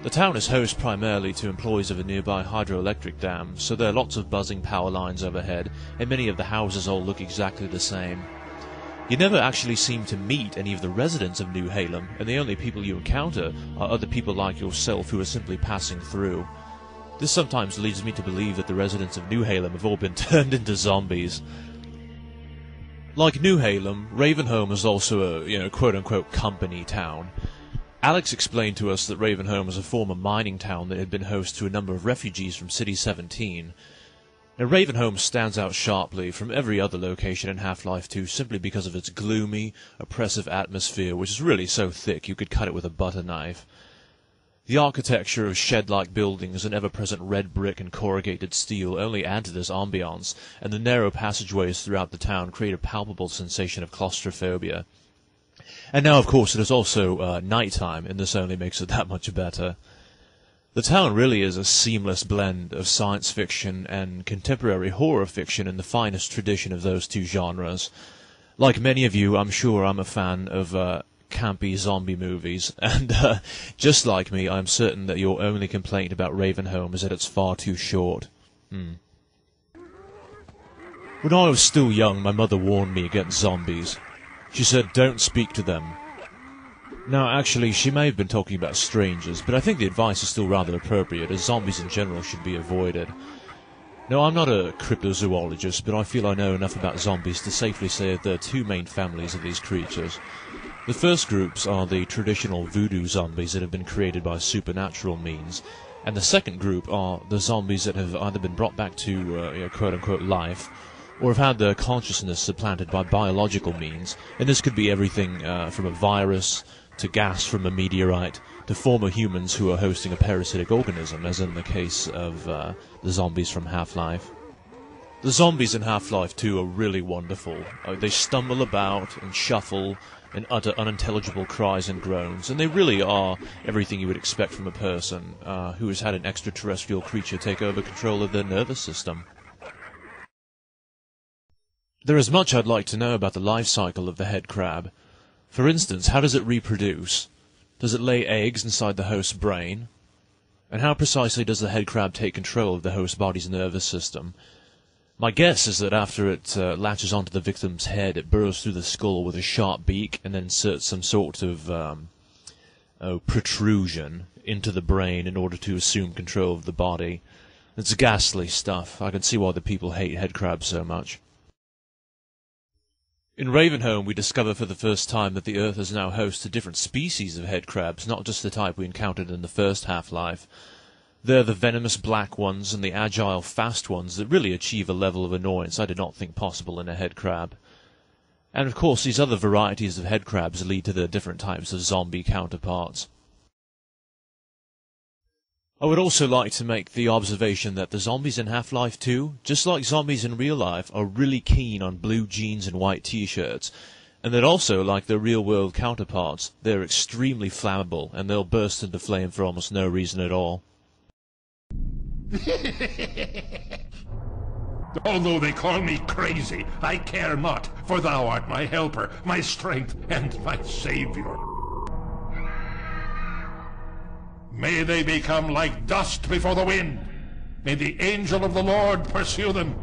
The town is host primarily to employees of a nearby hydroelectric dam, so there are lots of buzzing power lines overhead, and many of the houses all look exactly the same. You never actually seem to meet any of the residents of New Halem, and the only people you encounter are other people like yourself who are simply passing through. This sometimes leads me to believe that the residents of New Halem have all been turned into zombies. Like New Halem, Ravenholm is also a, quote-unquote company town. Alex explained to us that Ravenholm was a former mining town that had been host to a number of refugees from City 17. Now, Ravenholm stands out sharply from every other location in Half-Life 2 simply because of its gloomy, oppressive atmosphere, which is really so thick you could cut it with a butter knife. The architecture of shed-like buildings and ever-present red brick and corrugated steel only add to this ambiance, and the narrow passageways throughout the town create a palpable sensation of claustrophobia. And now, of course, it is also nighttime, and this only makes it that much better. The town really is a seamless blend of science fiction and contemporary horror fiction in the finest tradition of those two genres. Like many of you, I'm sure I'm a fan of campy zombie movies, and just like me, I'm certain that your only complaint about Ravenholm is that it's far too short. When I was still young, my mother warned me against zombies. She said, don't speak to them. Now, actually, she may have been talking about strangers, but I think the advice is still rather appropriate, as zombies in general should be avoided. Now, I'm not a cryptozoologist, but I feel I know enough about zombies to safely say that there are two main families of these creatures. The first groups are the traditional voodoo zombies that have been created by supernatural means, and the second group are the zombies that have either been brought back to quote-unquote life, or have had their consciousness supplanted by biological means, and this could be everything from a virus, to gas from a meteorite, to former humans who are hosting a parasitic organism, as in the case of the zombies from Half-Life. The zombies in Half-Life 2 are really wonderful. They stumble about and shuffle and utter unintelligible cries and groans, and they really are everything you would expect from a person who has had an extraterrestrial creature take over control of their nervous system. There is much I'd like to know about the life cycle of the head crab. For instance, how does it reproduce? Does it lay eggs inside the host's brain? And how precisely does the head crab take control of the host body's nervous system? My guess is that after it latches onto the victim's head, it burrows through the skull with a sharp beak and then inserts some sort of protrusion into the brain in order to assume control of the body. It's ghastly stuff. I can see why the people hate head crabs so much. In Ravenholm, we discover for the first time that the Earth is now host to different species of head crabs, not just the type we encountered in the first Half-Life. They're the venomous black ones and the agile fast ones that really achieve a level of annoyance I did not think possible in a head crab. And of course, these other varieties of head crabs lead to their different types of zombie counterparts. I would also like to make the observation that the zombies in Half-Life 2, just like zombies in real life, are really keen on blue jeans and white t-shirts, and that also, like their real-world counterparts, they're extremely flammable, and they'll burst into flame for almost no reason at all. Although they call me crazy, I care not, for thou art my helper, my strength, and my savior. May they become like dust before the wind. May the angel of the Lord pursue them.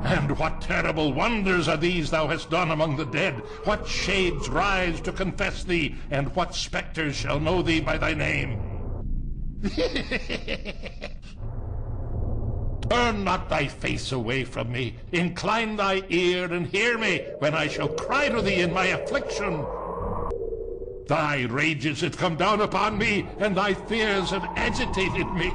And what terrible wonders are these thou hast done among the dead? What shades rise to confess thee, and what spectres shall know thee by thy name? Turn not thy face away from me. Incline thy ear and hear me when I shall cry to thee in my affliction. Thy rages have come down upon me, and thy fears have agitated me.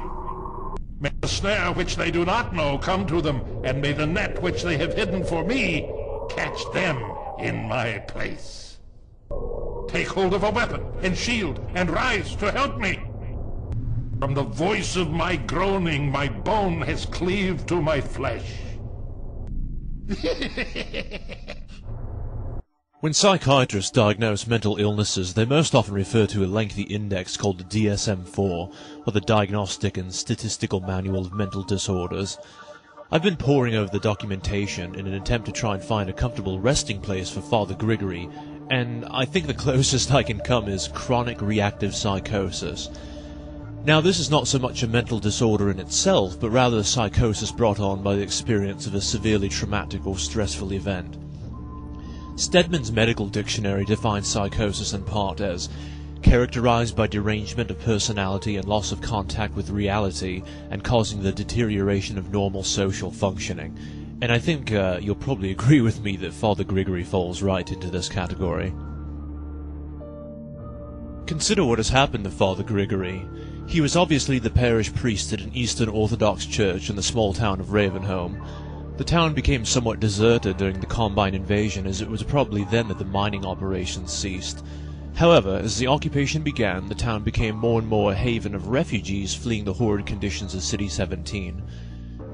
May the snare which they do not know come to them, and may the net which they have hidden for me catch them in my place. take hold of a weapon and shield and rise to help me. From the voice of my groaning, my bone has cleaved to my flesh. When psychiatrists diagnose mental illnesses, they most often refer to a lengthy index called the DSM-4, or the Diagnostic and Statistical Manual of Mental Disorders. I've been poring over the documentation in an attempt to try and find a comfortable resting place for Father Grigory, and I think the closest I can come is chronic reactive psychosis. Now, this is not so much a mental disorder in itself, but rather a psychosis brought on by the experience of a severely traumatic or stressful event. Stedman's Medical Dictionary defines psychosis in part as characterized by derangement of personality and loss of contact with reality and causing the deterioration of normal social functioning. And I think you'll probably agree with me that Father Grigory falls right into this category. Consider what has happened to Father Grigory. He was obviously the parish priest at an Eastern Orthodox church in the small town of Ravenholm. The town became somewhat deserted during the Combine invasion, as it was probably then that the mining operations ceased. However, as the occupation began, the town became more and more a haven of refugees fleeing the horrid conditions of City 17.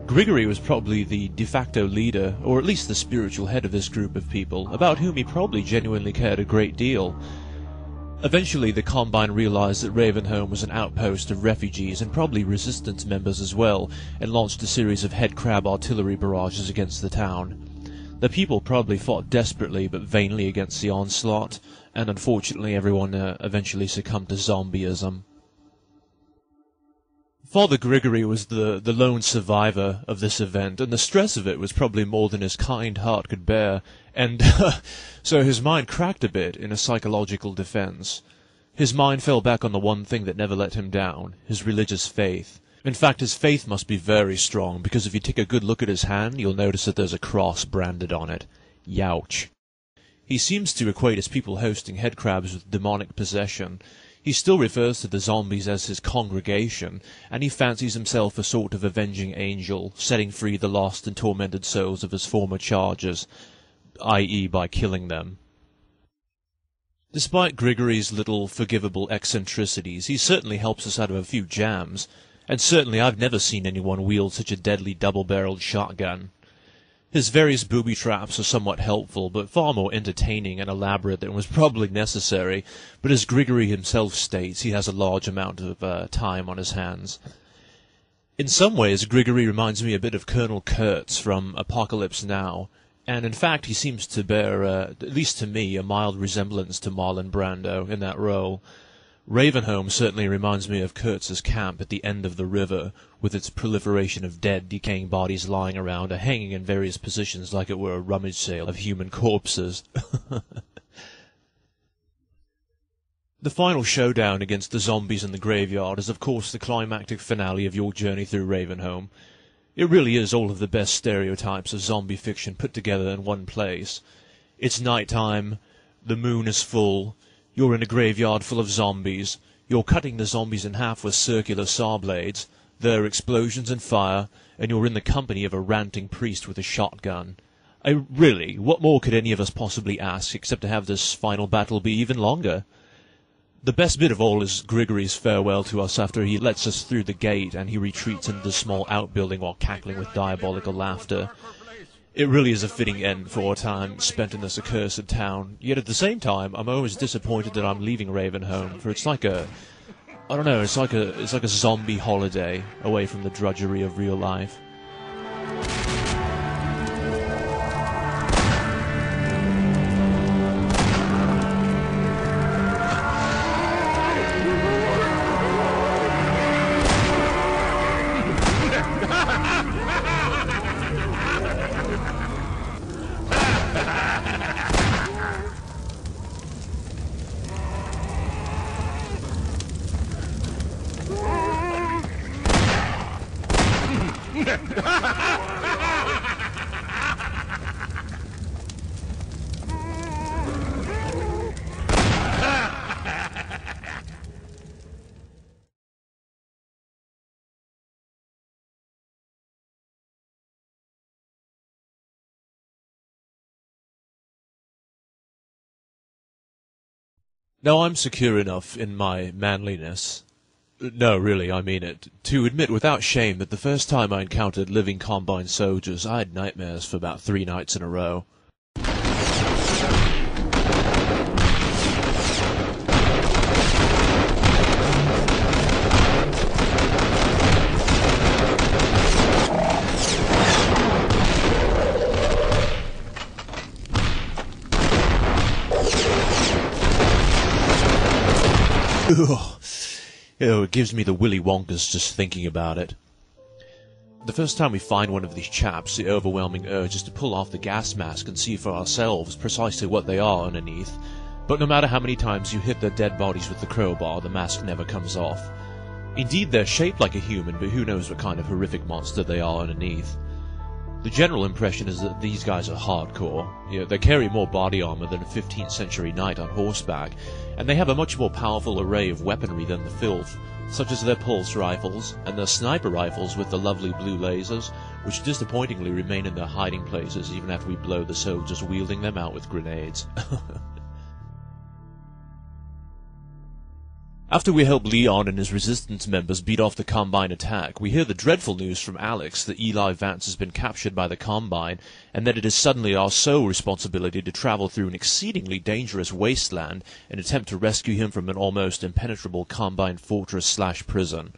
Grigory was probably the de facto leader, or at least the spiritual head of this group of people, about whom he probably genuinely cared a great deal. Eventually, the Combine realized that Ravenholm was an outpost of refugees and probably resistance members as well, and launched a series of headcrab artillery barrages against the town. The people probably fought desperately but vainly against the onslaught, and unfortunately everyone eventually succumbed to zombieism. Father Grigory was the lone survivor of this event, and the stress of it was probably more than his kind heart could bear, and so his mind cracked a bit in a psychological defense. His mind fell back on the one thing that never let him down, his religious faith. In fact, his faith must be very strong, because if you take a good look at his hand, you'll notice that there's a cross branded on it. Youch. He seems to equate his people hosting headcrabs with demonic possession. He still refers to the zombies as his congregation, and he fancies himself a sort of avenging angel, setting free the lost and tormented souls of his former charges, i.e. by killing them. Despite Grigory's little forgivable eccentricities, he certainly helps us out of a few jams, and certainly I've never seen anyone wield such a deadly double-barreled shotgun. His various booby traps are somewhat helpful, but far more entertaining and elaborate than was probably necessary, but as Grigory himself states, he has a large amount of time on his hands. In some ways, Grigory reminds me a bit of Colonel Kurtz from Apocalypse Now, and in fact he seems to bear, at least to me, a mild resemblance to Marlon Brando in that role. Ravenholm certainly reminds me of Kurtz's camp at the end of the river, with its proliferation of dead, decaying bodies lying around or hanging in various positions like it were a rummage sale of human corpses. The final showdown against the zombies in the graveyard is of course the climactic finale of your journey through Ravenholm. It really is all of the best stereotypes of zombie fiction put together in one place. It's night time, the moon is full, you're in a graveyard full of zombies, you're cutting the zombies in half with circular saw blades, there are explosions and fire, and you're in the company of a ranting priest with a shotgun. Really, what more could any of us possibly ask except to have this final battle be even longer? The best bit of all is Grigory's farewell to us after he lets us through the gate and he retreats into the small outbuilding while cackling with diabolical laughter. It really is a fitting end for a time spent in this accursed town, yet at the same time I'm always disappointed that I'm leaving Ravenholm, for it's like a... I don't know, it's like a zombie holiday away from the drudgery of real life. Now I'm secure enough in my manliness, no really, I mean it, to admit without shame that the first time I encountered living Combine soldiers I had nightmares for about 3 nights in a row. It gives me the Willy Wonkas just thinking about it. The first time we find one of these chaps, the overwhelming urge is to pull off the gas mask and see for ourselves precisely what they are underneath. But no matter how many times you hit their dead bodies with the crowbar, the mask never comes off. Indeed, they're shaped like a human, but who knows what kind of horrific monster they are underneath. The general impression is that these guys are hardcore. They carry more body armor than a 15th century knight on horseback, and they have a much more powerful array of weaponry than the filth, such as their pulse rifles, and their sniper rifles with the lovely blue lasers, which disappointingly remain in their hiding places even after we blow the soldiers wielding them out with grenades. After we help Leon and his resistance members beat off the Combine attack, we hear the dreadful news from Alex that Eli Vance has been captured by the Combine, and that it is suddenly our sole responsibility to travel through an exceedingly dangerous wasteland and attempt to rescue him from an almost impenetrable Combine fortress/prison.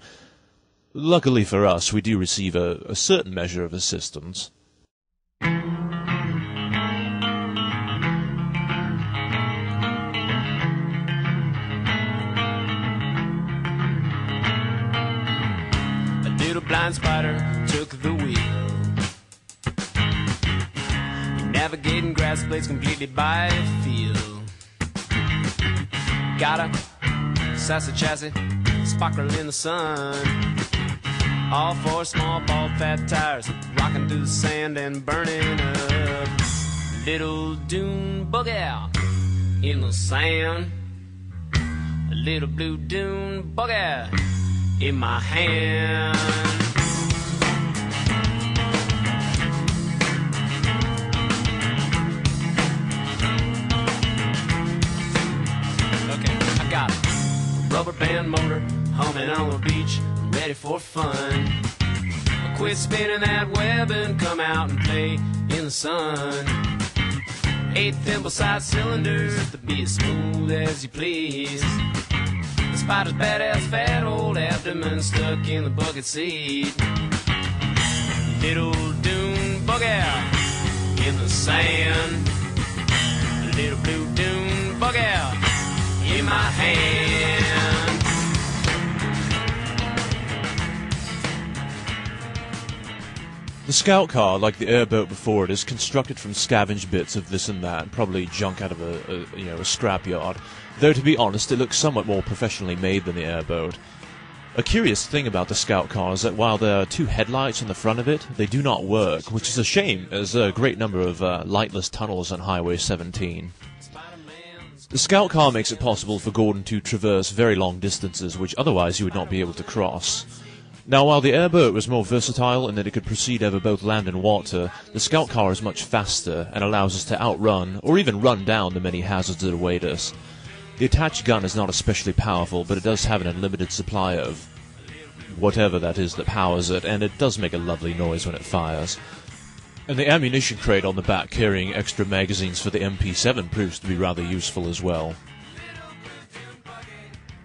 Luckily for us, we do receive a certain measure of assistance. Blind spider took the wheel, navigating grass blades completely by feel. Got a sassy chassis, sparkling in the sun. All 4 small bald fat tires, rocking through the sand and burning up. Little dune bug out in the sand. A little blue dune bug out in my hand. Okay, I got a rubber band motor humming on the beach, ready for fun. I quit spinning that web and come out and play in the sun. 8 thimble-sized cylinders to be as smooth as you please. The spider's badass fat old abdomen stuck in the bucket seat. Little dune bug out in the sand. Little blue dune bug out in my hand. The scout car, like the airboat before it, is constructed from scavenged bits of this and that, probably junk out of a scrapyard. Though, to be honest, it looks somewhat more professionally made than the airboat. A curious thing about the scout car is that while there are 2 headlights on the front of it, they do not work, which is a shame, as there are a great number of lightless tunnels on Highway 17. The scout car makes it possible for Gordon to traverse very long distances, which otherwise you would not be able to cross. Now, while the airboat was more versatile in that it could proceed over both land and water, the scout car is much faster and allows us to outrun, or even run down, the many hazards that await us. The attached gun is not especially powerful, but it does have an unlimited supply of whatever that is that powers it, and it does make a lovely noise when it fires. And the ammunition crate on the back carrying extra magazines for the MP7 proves to be rather useful as well.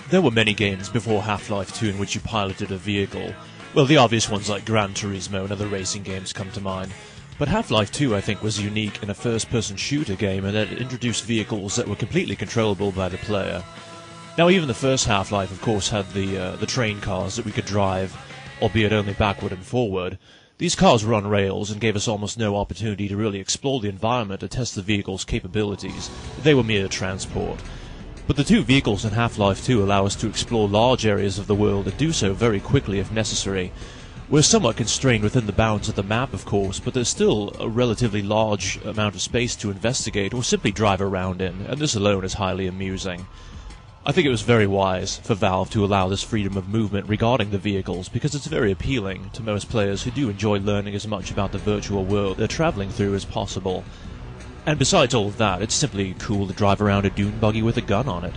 There were many games before Half-Life 2 in which you piloted a vehicle. Well, the obvious ones like Gran Turismo and other racing games come to mind. But Half-Life 2, I think, was unique in a first-person shooter game in that it introduced vehicles that were completely controllable by the player. Now, even the first Half-Life, of course, had the train cars that we could drive, albeit only backward and forward. These cars were on rails and gave us almost no opportunity to really explore the environment or test the vehicle's capabilities. They were mere transport. But the 2 vehicles in Half-Life 2 allow us to explore large areas of the world and do so very quickly if necessary. We're somewhat constrained within the bounds of the map, of course, but there's still a relatively large amount of space to investigate or simply drive around in, and this alone is highly amusing. I think it was very wise for Valve to allow this freedom of movement regarding the vehicles, because it's very appealing to most players who do enjoy learning as much about the virtual world they're traveling through as possible. And besides all of that, it's simply cool to drive around a dune buggy with a gun on it.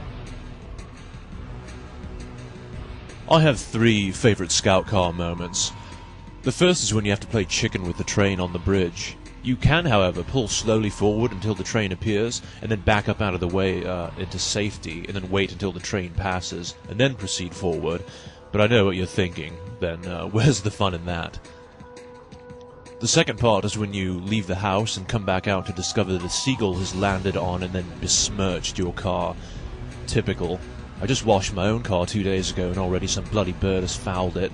I have 3 favourite scout car moments. The first is when you have to play chicken with the train on the bridge. You can, however, pull slowly forward until the train appears, and then back up out of the way into safety, and then wait until the train passes, and then proceed forward. But I know what you're thinking, then where's the fun in that? The second part is when you leave the house and come back out to discover that a seagull has landed on and then besmirched your car. Typical. I just washed my own car 2 days ago and already some bloody bird has fouled it.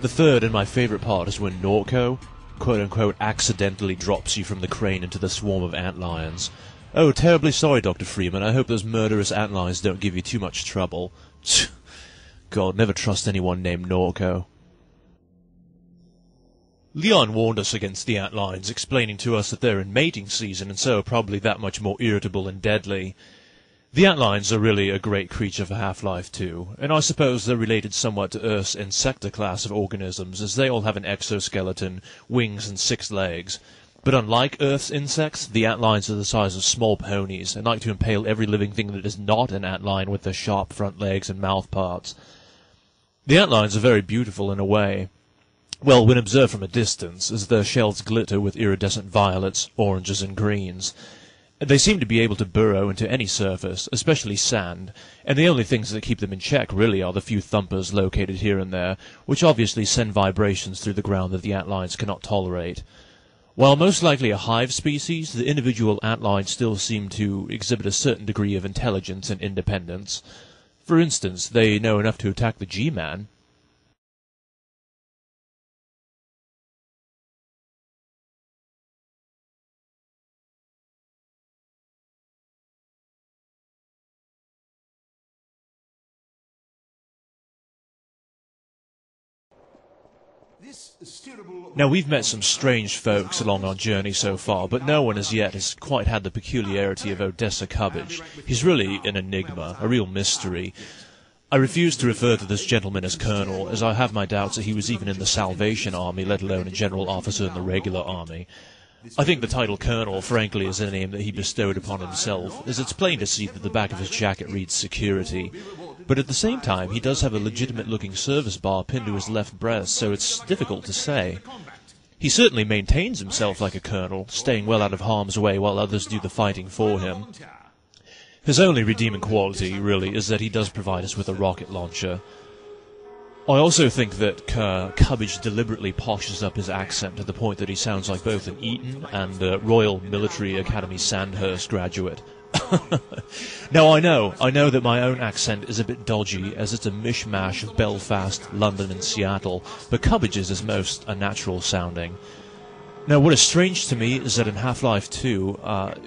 The third and my favourite part is when Norco, quote-unquote, accidentally drops you from the crane into the swarm of antlions. Oh, terribly sorry, Dr. Freeman. I hope those murderous antlions don't give you too much trouble. God, never trust anyone named Norco. Leon warned us against the antlions, explaining to us that they're in mating season and so are probably that much more irritable and deadly. The antlions are really a great creature for Half-Life 2, and I suppose they're related somewhat to Earth's insecta class of organisms, as they all have an exoskeleton, wings, and 6 legs. But unlike Earth's insects, the antlions are the size of small ponies, and like to impale every living thing that is not an antlion with their sharp front legs and mouth parts. The antlions are very beautiful in a way. Well, when observed from a distance, as their shells glitter with iridescent violets, oranges, and greens. They seem to be able to burrow into any surface, especially sand, and the only things that keep them in check really are the few thumpers located here and there, which obviously send vibrations through the ground that the antlions cannot tolerate. While most likely a hive species, the individual antlions still seem to exhibit a certain degree of intelligence and independence. For instance, they know enough to attack the G-Man. Now, we've met some strange folks along our journey so far, but no one as yet has quite had the peculiarity of Odessa Cubbage. He's really an enigma, a real mystery. I refuse to refer to this gentleman as Colonel, as I have my doubts that he was even in the Salvation Army, let alone a general officer in the regular army. I think the title Colonel, frankly, is a name that he bestowed upon himself, as it's plain to see that the back of his jacket reads Security. But at the same time, he does have a legitimate-looking service bar pinned to his left breast, so it's difficult to say. He certainly maintains himself like a colonel, staying well out of harm's way while others do the fighting for him. His only redeeming quality, really, is that he does provide us with a rocket launcher. I also think that Cubbage deliberately poshes up his accent to the point that he sounds like both an Eton and a Royal Military Academy Sandhurst graduate. Now, I know that my own accent is a bit dodgy, as it's a mishmash of Belfast, London, and Seattle, but Cubbage's is most unnatural sounding. Now, what is strange to me is that in Half-Life 2,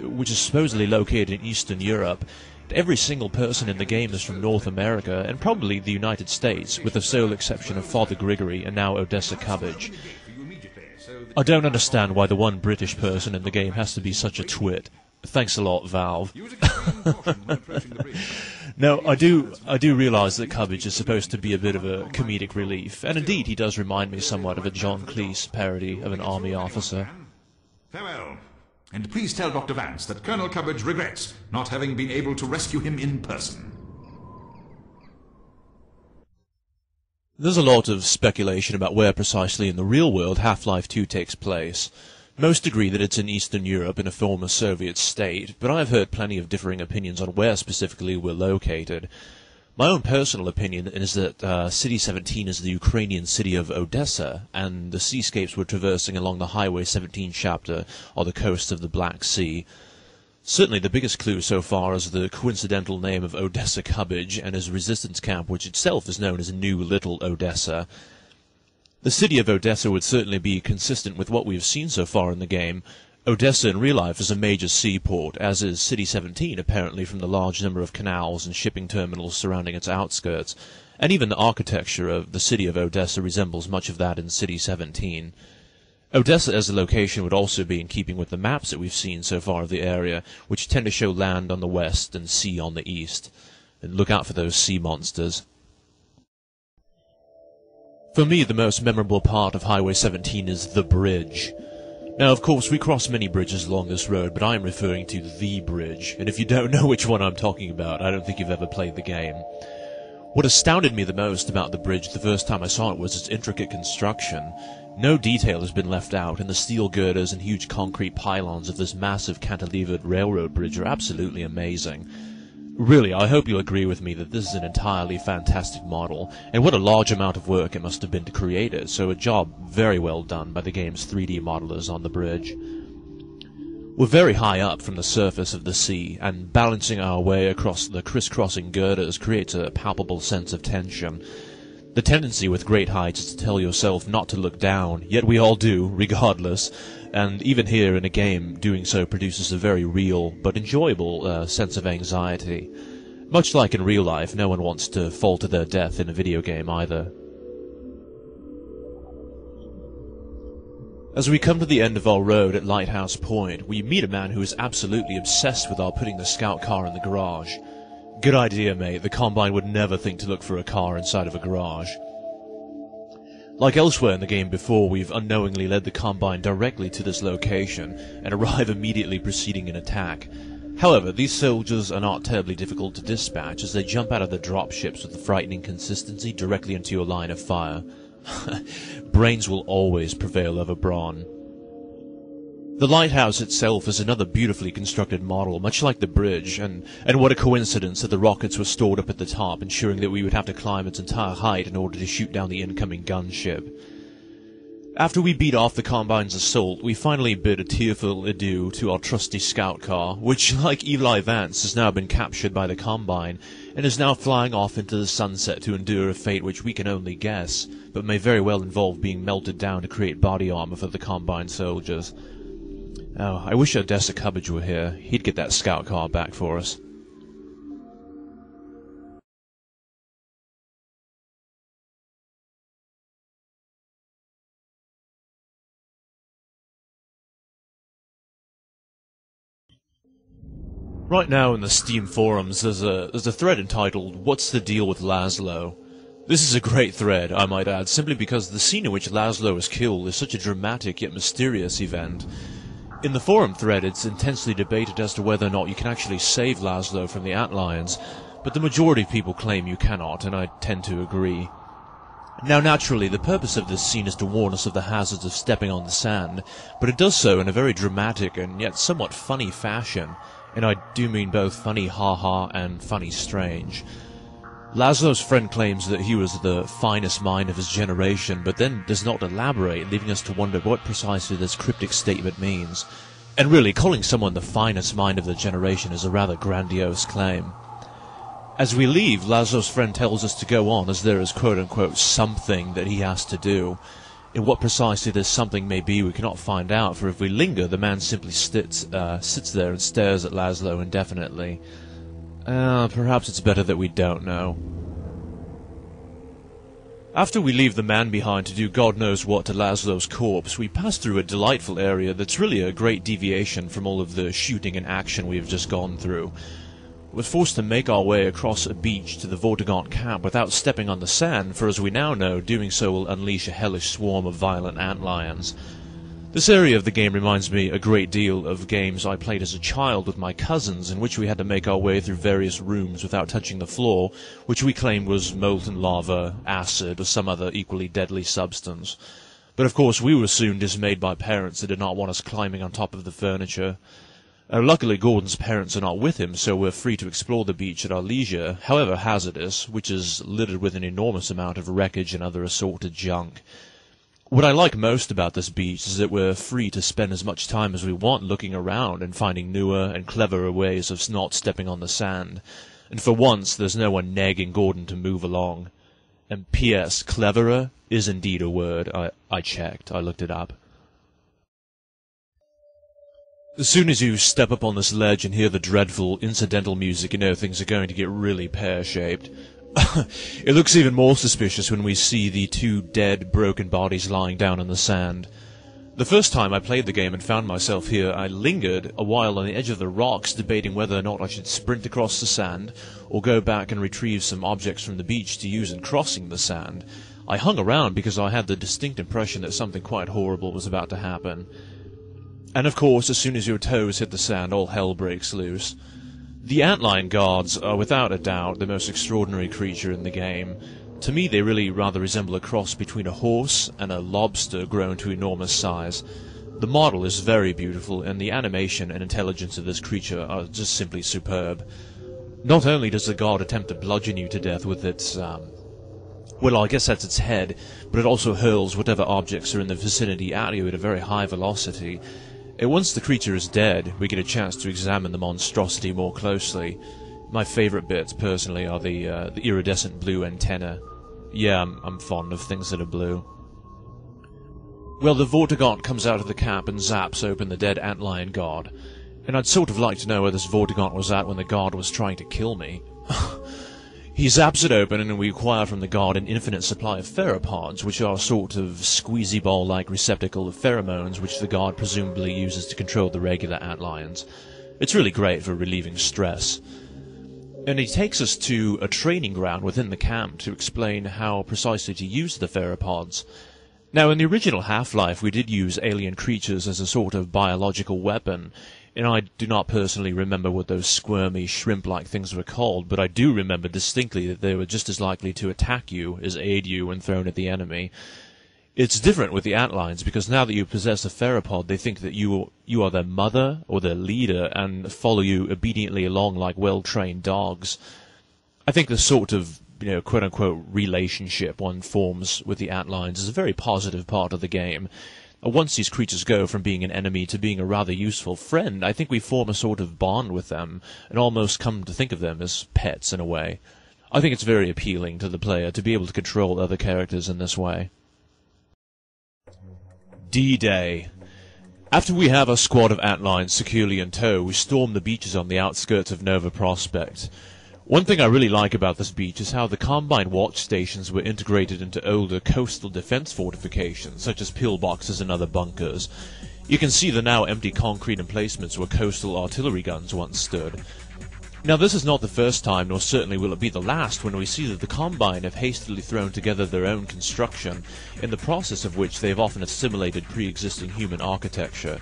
which is supposedly located in Eastern Europe, every single person in the game is from North America, and probably the United States, with the sole exception of Father Grigory and now Odessa Cubbage. I don't understand why the one British person in the game has to be such a twit. Thanks a lot, Valve. No, I do realise that Cubbage is supposed to be a bit of a comedic relief, and indeed he does remind me somewhat of a John Cleese parody of an army officer. Farewell. And please tell Dr. Vance that Colonel Cubbage regrets not having been able to rescue him in person. There's a lot of speculation about where precisely in the real world Half-Life 2 takes place. Most agree that it's in Eastern Europe in a former Soviet state, but I've heard plenty of differing opinions on where specifically we're located. My own personal opinion is that City 17 is the Ukrainian city of Odessa, and the seascapes we're traversing along the Highway 17 chapter are the coast of the Black Sea. Certainly the biggest clue so far is the coincidental name of Odessa Cubbage and his resistance camp, which itself is known as New Little Odessa. The city of Odessa would certainly be consistent with what we have seen so far in the game. Odessa in real life is a major seaport, as is City 17 apparently from the large number of canals and shipping terminals surrounding its outskirts, and even the architecture of the city of Odessa resembles much of that in City 17. Odessa as a location would also be in keeping with the maps that we've seen so far of the area, which tend to show land on the west and sea on the east. And look out for those sea monsters. For me, the most memorable part of Highway 17 is the bridge. Now, of course, we cross many bridges along this road, but I am referring to the bridge, and if you don't know which one I'm talking about, I don't think you've ever played the game. What astounded me the most about the bridge the first time I saw it was its intricate construction. No detail has been left out, and the steel girders and huge concrete pylons of this massive cantilevered railroad bridge are absolutely amazing. Really, I hope you'll agree with me that this is an entirely fantastic model, and what a large amount of work it must have been to create it, so a job very well done by the game's 3D modelers on the bridge. We're very high up from the surface of the sea, and balancing our way across the crisscrossing girders creates a palpable sense of tension. The tendency with great heights is to tell yourself not to look down, yet we all do, regardless, and even here in a game, doing so produces a very real, but enjoyable, sense of anxiety. Much like in real life, no one wants to fall to their death in a video game either. As we come to the end of our road at Lighthouse Point, we meet a man who is absolutely obsessed with our putting the scout car in the garage. Good idea, mate. The Combine would never think to look for a car inside of a garage. Like elsewhere in the game before, we've unknowingly led the Combine directly to this location, and arrive immediately preceding an attack. However, these soldiers are not terribly difficult to dispatch, as they jump out of the dropships with a frightening consistency directly into your line of fire. Brains will always prevail over brawn. The lighthouse itself is another beautifully constructed model, much like the bridge, and what a coincidence that the rockets were stored up at the top, ensuring that we would have to climb its entire height in order to shoot down the incoming gunship. After we beat off the Combine's assault, we finally bid a tearful adieu to our trusty scout car, which, like Eli Vance, has now been captured by the Combine, and is now flying off into the sunset to endure a fate which we can only guess, but may very well involve being melted down to create body armor for the Combine soldiers. Oh, I wish Odessa Cubbage were here. He'd get that scout car back for us. Right now in the Steam forums, there's a thread entitled, "What's the Deal with Laszlo?" This is a great thread, I might add, simply because the scene in which Laszlo is killed is such a dramatic yet mysterious event. In the forum thread, it's intensely debated as to whether or not you can actually save Laszlo from the Antlions, but the majority of people claim you cannot, and I tend to agree. Now, naturally, the purpose of this scene is to warn us of the hazards of stepping on the sand, but it does so in a very dramatic and yet somewhat funny fashion, and I do mean both funny ha-ha and funny strange. Laszlo's friend claims that he was the finest mind of his generation, but then does not elaborate, leaving us to wonder what precisely this cryptic statement means. And really, calling someone the finest mind of the generation is a rather grandiose claim. As we leave, Laszlo's friend tells us to go on, as there is quote-unquote something that he has to do. In what precisely this something may be, we cannot find out, for if we linger, the man simply sits there and stares at Laszlo indefinitely. Perhaps it's better that we don't know. After we leave the man behind to do God knows what to Laszlo's corpse, we pass through a delightful area that's really a great deviation from all of the shooting and action we have just gone through. We're forced to make our way across a beach to the Vortigaunt camp without stepping on the sand, for as we now know, doing so will unleash a hellish swarm of violent antlions. This area of the game reminds me a great deal of games I played as a child with my cousins, in which we had to make our way through various rooms without touching the floor, which we claimed was molten lava, acid, or some other equally deadly substance. But of course we were soon dismayed by parents that did not want us climbing on top of the furniture. Luckily Gordon's parents are not with him, so we're free to explore the beach at our leisure, however hazardous, which is littered with an enormous amount of wreckage and other assorted junk. What I like most about this beach is that we're free to spend as much time as we want looking around and finding newer and cleverer ways of not stepping on the sand. And for once, there's no one nagging Gordon to move along. And P.S. cleverer is indeed a word. I checked. I looked it up. As soon as you step up on this ledge and hear the dreadful incidental music, you know things are going to get really pear-shaped. It looks even more suspicious when we see the two dead, broken bodies lying down on the sand. The first time I played the game and found myself here, I lingered a while on the edge of the rocks, debating whether or not I should sprint across the sand, or go back and retrieve some objects from the beach to use in crossing the sand. I hung around because I had the distinct impression that something quite horrible was about to happen. And of course, as soon as your toes hit the sand, all hell breaks loose. The Antlion guards are without a doubt the most extraordinary creature in the game. To me, they really rather resemble a cross between a horse and a lobster grown to enormous size. The model is very beautiful, and the animation and intelligence of this creature are just simply superb. Not only does the guard attempt to bludgeon you to death with its, well, I guess that's its head, but it also hurls whatever objects are in the vicinity at you at a very high velocity. And once the creature is dead, we get a chance to examine the monstrosity more closely. My favourite bits, personally, are the iridescent blue antenna. Yeah, I'm fond of things that are blue. Well, the Vortigaunt comes out of the cap and zaps open the dead Antlion guard. And I'd sort of like to know where this Vortigaunt was at when the guard was trying to kill me. He zaps it open, and we acquire from the guard an infinite supply of theropods, which are a sort of squeezy ball-like receptacle of pheromones which the guard presumably uses to control the regular Antlions. It's really great for relieving stress. And he takes us to a training ground within the camp to explain how precisely to use the theropods. Now, in the original Half-Life, we did use alien creatures as a sort of biological weapon, and I do not personally remember what those squirmy, shrimp-like things were called, but I do remember distinctly that they were just as likely to attack you as aid you when thrown at the enemy. It's different with the Antlions, because now that you possess a theropod, they think that you are their mother or their leader and follow you obediently along like well-trained dogs. I think the sort of, quote-unquote relationship one forms with the Antlions is a very positive part of the game. Once these creatures go from being an enemy to being a rather useful friend, I think we form a sort of bond with them, and almost come to think of them as pets in a way. I think it's very appealing to the player to be able to control other characters in this way. D-Day. After we have our squad of Antlions securely in tow, we storm the beaches on the outskirts of Nova Prospekt. One thing I really like about this beach is how the Combine watch stations were integrated into older coastal defense fortifications, such as pillboxes and other bunkers. You can see the now empty concrete emplacements where coastal artillery guns once stood. Now, this is not the first time, nor certainly will it be the last, when we see that the Combine have hastily thrown together their own construction, in the process of which they have often assimilated pre-existing human architecture.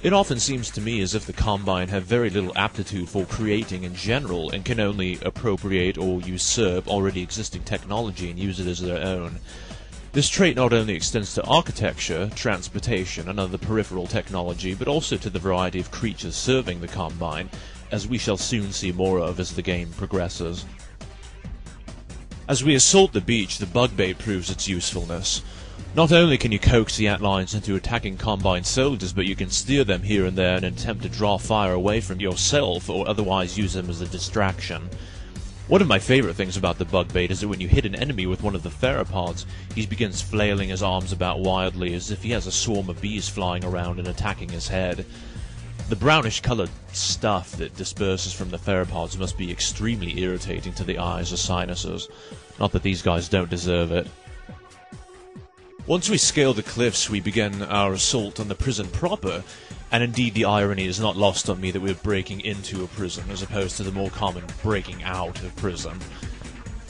It often seems to me as if the Combine have very little aptitude for creating in general, and can only appropriate or usurp already existing technology and use it as their own. This trait not only extends to architecture, transportation, and other peripheral technology, but also to the variety of creatures serving the Combine, as we shall soon see more of as the game progresses. As we assault the beach, the bug bait proves its usefulness. Not only can you coax the Antlions into attacking Combine soldiers, but you can steer them here and there in an attempt to draw fire away from yourself, or otherwise use them as a distraction. One of my favourite things about the bug bait is that when you hit an enemy with one of the theropods, he begins flailing his arms about wildly as if he has a swarm of bees flying around and attacking his head. The brownish-coloured stuff that disperses from the theropods must be extremely irritating to the eyes or sinuses. Not that these guys don't deserve it. Once we scale the cliffs, we begin our assault on the prison proper, and indeed the irony is not lost on me that we're breaking into a prison, as opposed to the more common breaking out of prison.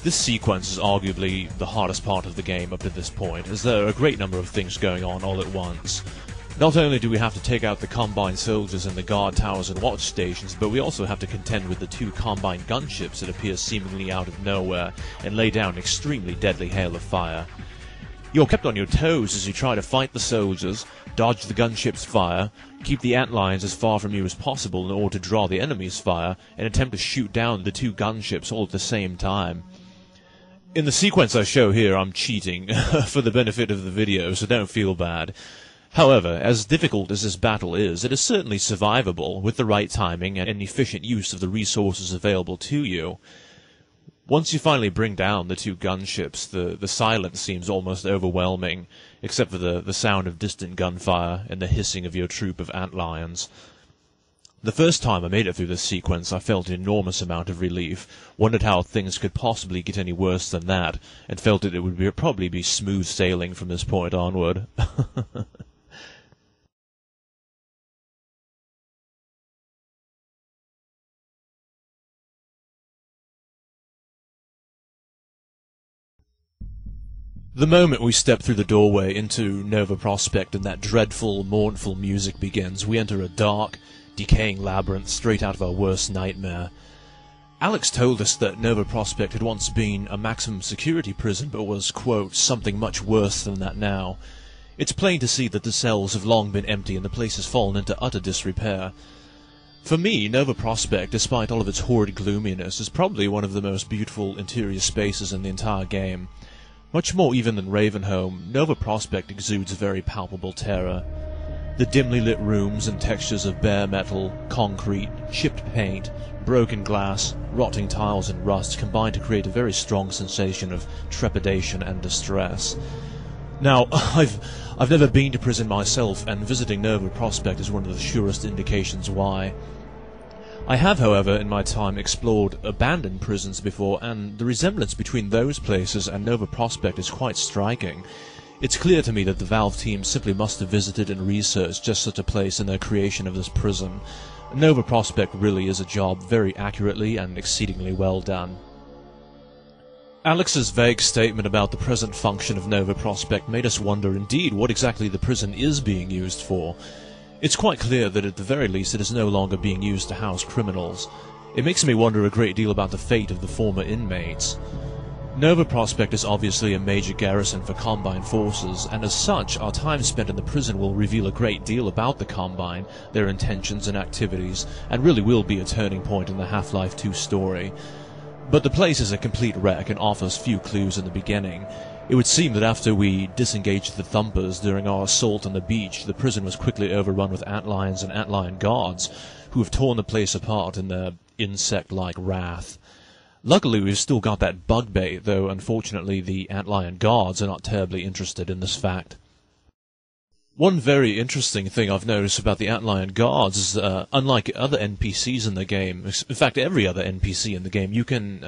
This sequence is arguably the hardest part of the game up to this point, as there are a great number of things going on all at once. Not only do we have to take out the Combine soldiers in the guard towers and watch stations, but we also have to contend with the two Combine gunships that appear seemingly out of nowhere and lay down an extremely deadly hail of fire. You're kept on your toes as you try to fight the soldiers, dodge the gunship's fire, keep the Antlions as far from you as possible in order to draw the enemy's fire, and attempt to shoot down the two gunships all at the same time. In the sequence I show here, I'm cheating for the benefit of the video, so don't feel bad. However, as difficult as this battle is, it is certainly survivable with the right timing and efficient use of the resources available to you. Once you finally bring down the two gunships, the silence seems almost overwhelming, except for the sound of distant gunfire and the hissing of your troop of Antlions. The first time I made it through this sequence, I felt an enormous amount of relief, wondered how things could possibly get any worse than that, and felt that it would probably be smooth sailing from this point onward. The moment we step through the doorway into Nova Prospekt and that dreadful, mournful music begins, we enter a dark, decaying labyrinth straight out of our worst nightmare. Alex told us that Nova Prospekt had once been a maximum security prison, but was, quote, something much worse than that now. It's plain to see that the cells have long been empty and the place has fallen into utter disrepair. For me, Nova Prospekt, despite all of its horrid gloominess, is probably one of the most beautiful interior spaces in the entire game. Much more even than Ravenholm, Nova Prospekt exudes a very palpable terror. The dimly lit rooms and textures of bare metal, concrete, chipped paint, broken glass, rotting tiles and rust combine to create a very strong sensation of trepidation and distress. Now, I've never been to prison myself, and visiting Nova Prospekt is one of the surest indications why. I have, however, in my time explored abandoned prisons before, and the resemblance between those places and Nova Prospekt is quite striking. It's clear to me that the Valve team simply must have visited and researched just such a place in their creation of this prison. Nova Prospekt really is a job very accurately and exceedingly well done. Alex's vague statement about the present function of Nova Prospekt made us wonder indeed what exactly the prison is being used for. It's quite clear that at the very least it is no longer being used to house criminals. It makes me wonder a great deal about the fate of the former inmates. Nova Prospekt is obviously a major garrison for Combine forces, and as such, our time spent in the prison will reveal a great deal about the Combine, their intentions and activities, and really will be a turning point in the Half-Life 2 story. But the place is a complete wreck and offers few clues in the beginning. It would seem that after we disengaged the Thumpers during our assault on the beach, the prison was quickly overrun with Antlions and Antlion guards, who have torn the place apart in their insect-like wrath. Luckily, we've still got that bug bait, though unfortunately the Antlion guards are not terribly interested in this fact. One very interesting thing I've noticed about the Antlion guards is, unlike other NPCs in the game, in fact every other NPC in the game, you can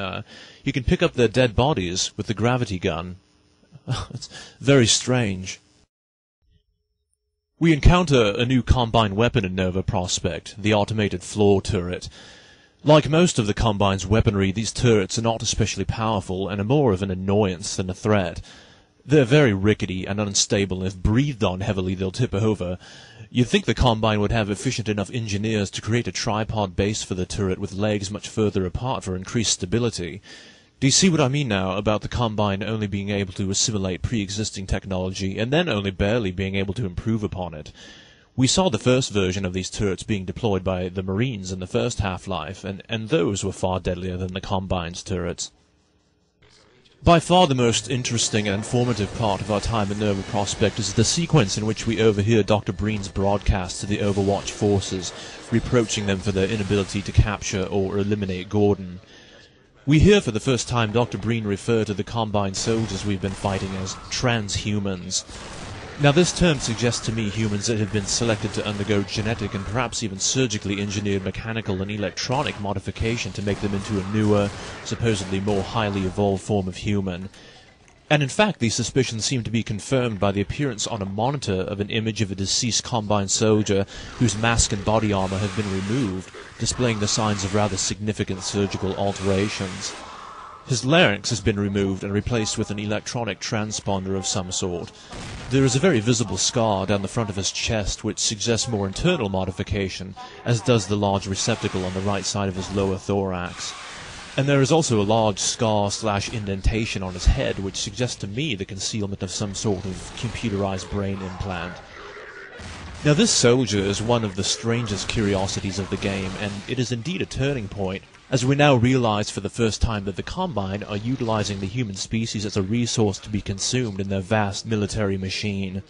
pick up their dead bodies with the gravity gun. It's very strange. We encounter a new Combine weapon in Nova Prospekt, the automated floor turret. Like most of the Combine's weaponry, these turrets are not especially powerful and are more of an annoyance than a threat. They're very rickety and unstable, and if breathed on heavily they'll tip over. You'd think the Combine would have efficient enough engineers to create a tripod base for the turret with legs much further apart for increased stability. Do you see what I mean now about the Combine only being able to assimilate pre-existing technology and then only barely being able to improve upon it? We saw the first version of these turrets being deployed by the Marines in the first Half-Life, and those were far deadlier than the Combine's turrets. By far the most interesting and informative part of our time in Nova Prospekt is the sequence in which we overhear Dr. Breen's broadcast to the Overwatch forces, reproaching them for their inability to capture or eliminate Gordon. We hear for the first time Dr. Breen refer to the Combine soldiers we've been fighting as transhumans. Now this term suggests to me humans that have been selected to undergo genetic and perhaps even surgically engineered mechanical and electronic modification to make them into a newer, supposedly more highly evolved form of human. And in fact these suspicions seem to be confirmed by the appearance on a monitor of an image of a deceased Combine soldier whose mask and body armor have been removed, displaying the signs of rather significant surgical alterations. His larynx has been removed and replaced with an electronic transponder of some sort. There is a very visible scar down the front of his chest which suggests more internal modification, as does the large receptacle on the right side of his lower thorax. And there is also a large scar/indentation on his head which suggests to me the concealment of some sort of computerized brain implant. Now this soldier is one of the strangest curiosities of the game, and it is indeed a turning point, as we now realize for the first time that the Combine are utilizing the human species as a resource to be consumed in their vast military machine.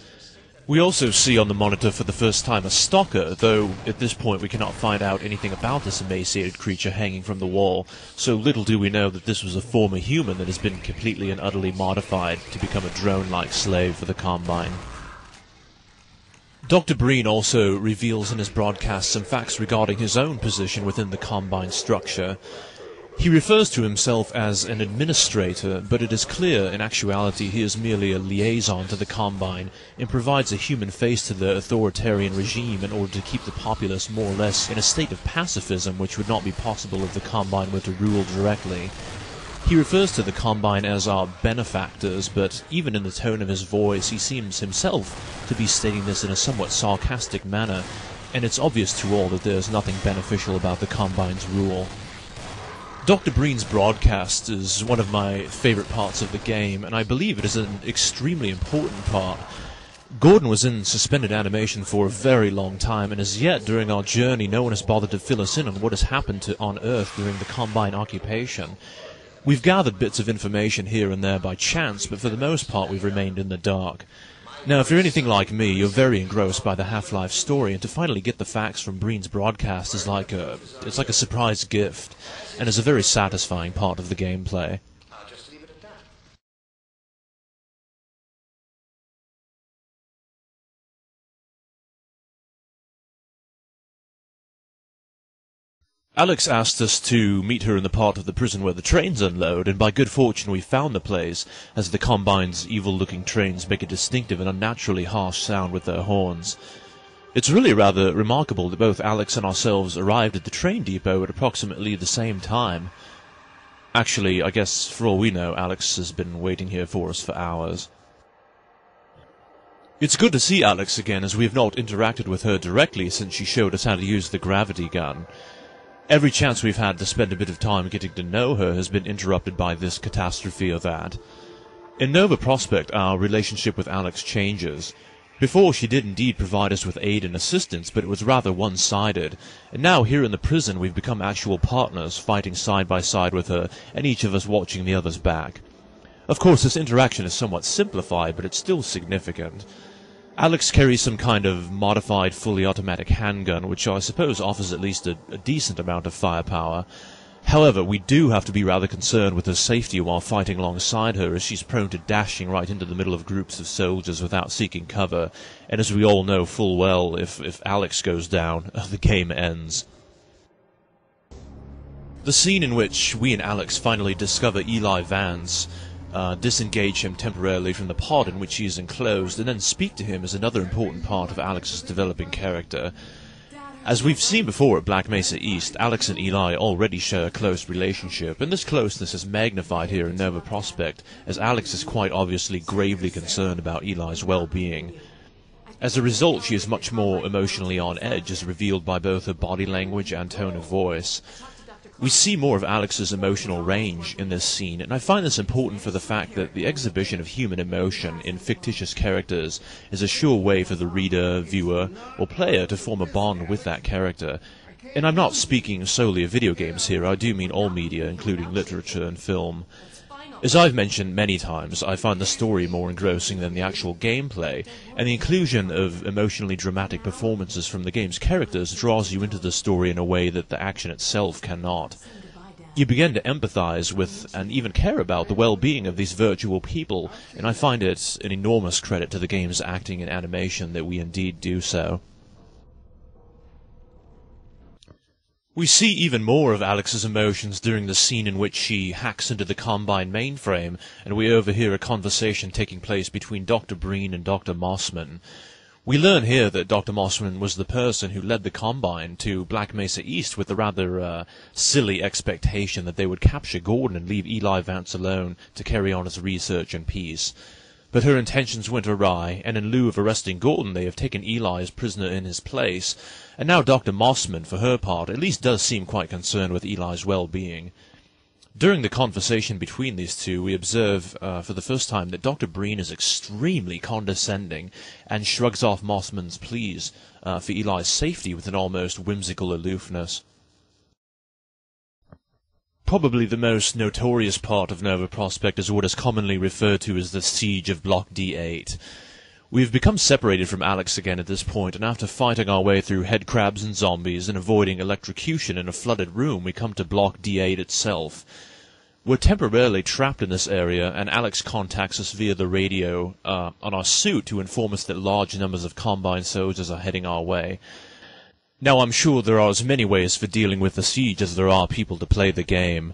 We also see on the monitor for the first time a stalker, though at this point we cannot find out anything about this emaciated creature hanging from the wall, so little do we know that this was a former human that has been completely and utterly modified to become a drone-like slave for the Combine. Dr. Breen also reveals in his broadcast some facts regarding his own position within the Combine structure. He refers to himself as an administrator, but it is clear in actuality he is merely a liaison to the Combine and provides a human face to the authoritarian regime in order to keep the populace more or less in a state of pacifism which would not be possible if the Combine were to rule directly. He refers to the Combine as our benefactors, but even in the tone of his voice he seems himself to be stating this in a somewhat sarcastic manner. and it's obvious to all that there's nothing beneficial about the Combine's rule. Dr. Breen's broadcast is one of my favorite parts of the game, and I believe it is an extremely important part. Gordon was in suspended animation for a very long time, and as yet during our journey no one has bothered to fill us in on what has happened on Earth during the Combine occupation. We've gathered bits of information here and there by chance, but for the most part we've remained in the dark. Now, if you're anything like me, you're very engrossed by the Half-Life story, and to finally get the facts from Breen's broadcast is like a surprise gift, and is a very satisfying part of the gameplay. Alex asked us to meet her in the part of the prison where the trains unload, and by good fortune we found the place, as the Combine's evil-looking trains make a distinctive and unnaturally harsh sound with their horns. It's really rather remarkable that both Alex and ourselves arrived at the train depot at approximately the same time. Actually, I guess for all we know, Alex has been waiting here for us for hours. It's good to see Alex again, as we have not interacted with her directly since she showed us how to use the gravity gun. Every chance we've had to spend a bit of time getting to know her has been interrupted by this catastrophe or that. In Nova Prospekt, our relationship with Alex changes. Before, she did indeed provide us with aid and assistance, but it was rather one-sided, and now here in the prison we've become actual partners, fighting side by side with her, and each of us watching the other's back. Of course, this interaction is somewhat simplified, but it's still significant. Alex carries some kind of modified fully automatic handgun, which I suppose offers at least a decent amount of firepower. However, we do have to be rather concerned with her safety while fighting alongside her, as she's prone to dashing right into the middle of groups of soldiers without seeking cover, and as we all know full well, if Alex goes down, the game ends. The scene in which we and Alex finally discover Eli Vance, disengage him temporarily from the pod in which he is enclosed, and then speak to him is another important part of Alex's developing character. As we've seen before at Black Mesa East, Alex and Eli already share a close relationship, and this closeness is magnified here in Nova Prospekt, as Alex is quite obviously gravely concerned about Eli's well-being. As a result, she is much more emotionally on edge, as revealed by both her body language and tone of voice. We see more of Alex's emotional range in this scene, and I find this important for the fact that the exhibition of human emotion in fictitious characters is a sure way for the reader, viewer, or player to form a bond with that character. And I'm not speaking solely of video games here, I do mean all media, including literature and film. As I've mentioned many times, I find the story more engrossing than the actual gameplay, and the inclusion of emotionally dramatic performances from the game's characters draws you into the story in a way that the action itself cannot. You begin to empathize with and even care about the well-being of these virtual people, and I find it an enormous credit to the game's acting and animation that we indeed do so. We see even more of Alex's emotions during the scene in which she hacks into the Combine mainframe, and we overhear a conversation taking place between Dr. Breen and Dr. Mossman. We learn here that Dr. Mossman was the person who led the Combine to Black Mesa East with the rather silly expectation that they would capture Gordon and leave Eli Vance alone to carry on his research in peace. But her intentions went awry, and in lieu of arresting Gordon, they have taken Eli as prisoner in his place, and now Dr. Mossman, for her part, at least does seem quite concerned with Eli's well-being. During the conversation between these two, we observe, for the first time, that Dr. Breen is extremely condescending, and shrugs off Mossman's pleas for Eli's safety with an almost whimsical aloofness. Probably the most notorious part of Nova Prospekt is what is commonly referred to as the Siege of Block D8. We've become separated from Alex again at this point, and after fighting our way through headcrabs and zombies and avoiding electrocution in a flooded room, we come to Block D8 itself. We're temporarily trapped in this area, and Alex contacts us via the radio on our suit to inform us that large numbers of Combine soldiers are heading our way. Now, I'm sure there are as many ways for dealing with the siege as there are people to play the game.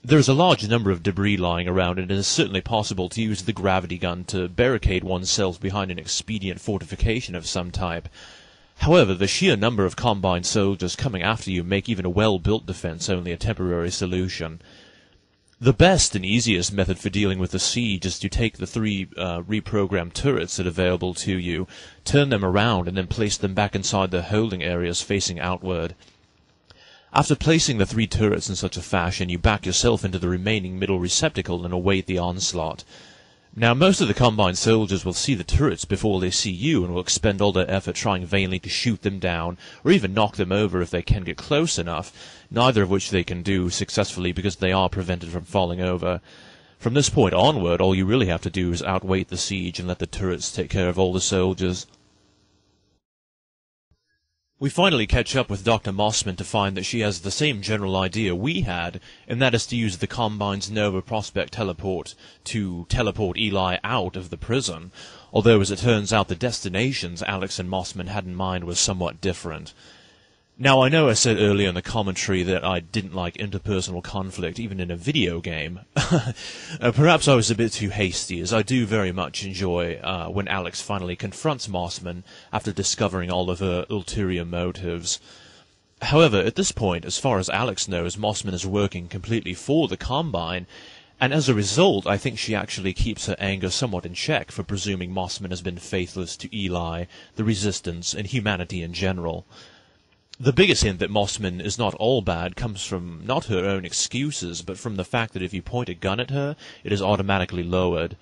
There is a large number of debris lying around, and it is certainly possible to use the gravity gun to barricade oneself behind an expedient fortification of some type. However, the sheer number of Combine soldiers coming after you make even a well-built defense only a temporary solution. The best and easiest method for dealing with the siege is to take the 3 reprogrammed turrets that are available to you, turn them around, and then place them back inside their holding areas facing outward. After placing the 3 turrets in such a fashion, you back yourself into the remaining middle receptacle and await the onslaught. Now, most of the Combine soldiers will see the turrets before they see you and will expend all their effort trying vainly to shoot them down, or even knock them over if they can get close enough, neither of which they can do successfully because they are prevented from falling over. From this point onward, all you really have to do is outwait the siege and let the turrets take care of all the soldiers. We finally catch up with Dr. Mossman to find that she has the same general idea we had, and that is to use the Combine's Nova Prospect teleport to teleport Eli out of the prison, although as it turns out the destinations Alex and Mossman had in mind was somewhat different. Now, I know I said earlier in the commentary that I didn't like interpersonal conflict, even in a video game. Perhaps I was a bit too hasty, as I do very much enjoy when Alex finally confronts Mossman after discovering all of her ulterior motives. However, at this point, as far as Alex knows, Mossman is working completely for the Combine, and as a result, I think she actually keeps her anger somewhat in check for presuming Mossman has been faithless to Eli, the Resistance, and humanity in general. The biggest hint that Mossman is not all bad comes from not her own excuses, but from the fact that if you point a gun at her, it is automatically lowered.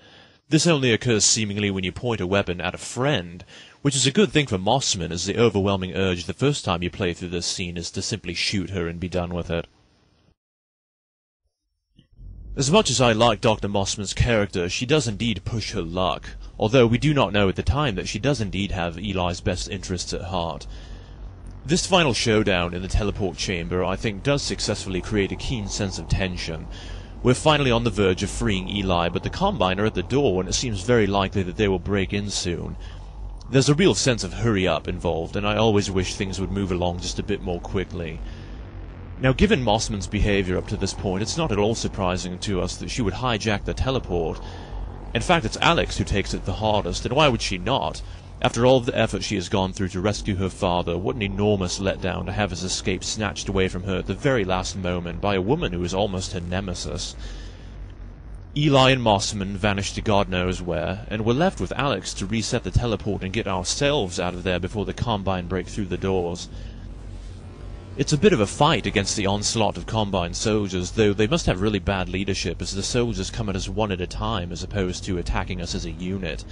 This only occurs seemingly when you point a weapon at a friend, which is a good thing for Mossman, as the overwhelming urge the first time you play through this scene is to simply shoot her and be done with it. As much as I like Dr. Mossman's character, she does indeed push her luck, although we do not know at the time that she does indeed have Eli's best interests at heart. This final showdown in the teleport chamber, I think, does successfully create a keen sense of tension. We're finally on the verge of freeing Eli, but the Combine are at the door, and it seems very likely that they will break in soon. There's a real sense of hurry up involved, and I always wish things would move along just a bit more quickly. Now, given Mossman's behavior up to this point, it's not at all surprising to us that she would hijack the teleport. In fact, it's Alex who takes it the hardest, and why would she not? After all of the effort she has gone through to rescue her father, what an enormous letdown to have his escape snatched away from her at the very last moment by a woman who is almost her nemesis. Eli and Mossman vanished to God knows where, and we're left with Alex to reset the teleport and get ourselves out of there before the Combine break through the doors. It's a bit of a fight against the onslaught of Combine soldiers, though they must have really bad leadership, as the soldiers come at us one at a time as opposed to attacking us as a unit.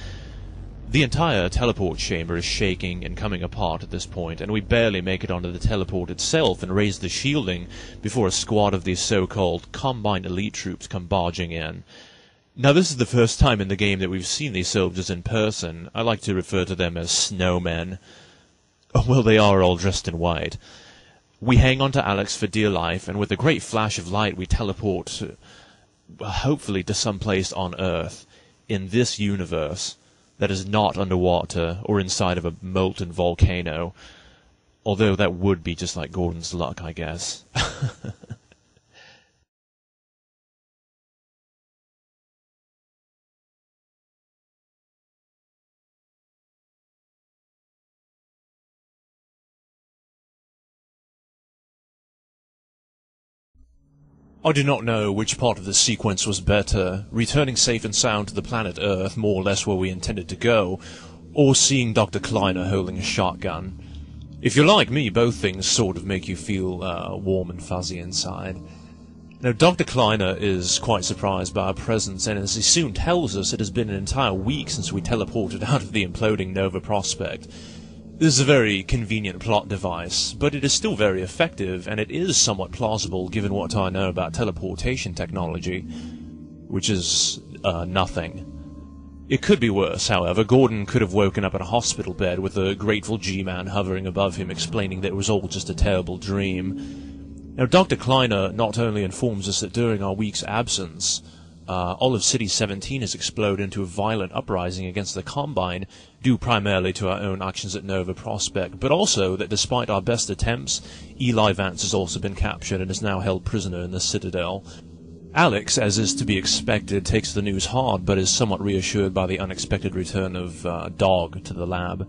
The entire teleport chamber is shaking and coming apart at this point, and we barely make it onto the teleport itself and raise the shielding before a squad of these so-called Combine elite troops come barging in. Now, this is the first time in the game that we've seen these soldiers in person. I like to refer to them as snowmen. Well, they are all dressed in white. We hang on to Alex for dear life, and with a great flash of light we teleport, hopefully, to some place on Earth, in this universe, that is not underwater or inside of a molten volcano, although that would be just like Gordon's luck, I guess. I do not know which part of the sequence was better, returning safe and sound to the planet Earth, more or less where we intended to go, or seeing Dr. Kleiner holding a shotgun. If you're like me, both things sort of make you feel warm and fuzzy inside. Now, Dr. Kleiner is quite surprised by our presence, and as he soon tells us, it has been an entire week since we teleported out of the imploding Nova Prospect. This is a very convenient plot device, but it is still very effective, and it is somewhat plausible given what I know about teleportation technology, which is, nothing. It could be worse, however. Gordon could have woken up in a hospital bed with a grateful G-Man hovering above him explaining that it was all just a terrible dream. Now, Dr. Kleiner not only informs us that during our week's absence, all of City 17 has exploded into a violent uprising against the Combine, due primarily to our own actions at Nova Prospect, but also that despite our best attempts, Eli Vance has also been captured and is now held prisoner in the Citadel. Alex, as is to be expected, takes the news hard, but is somewhat reassured by the unexpected return of Dog to the lab.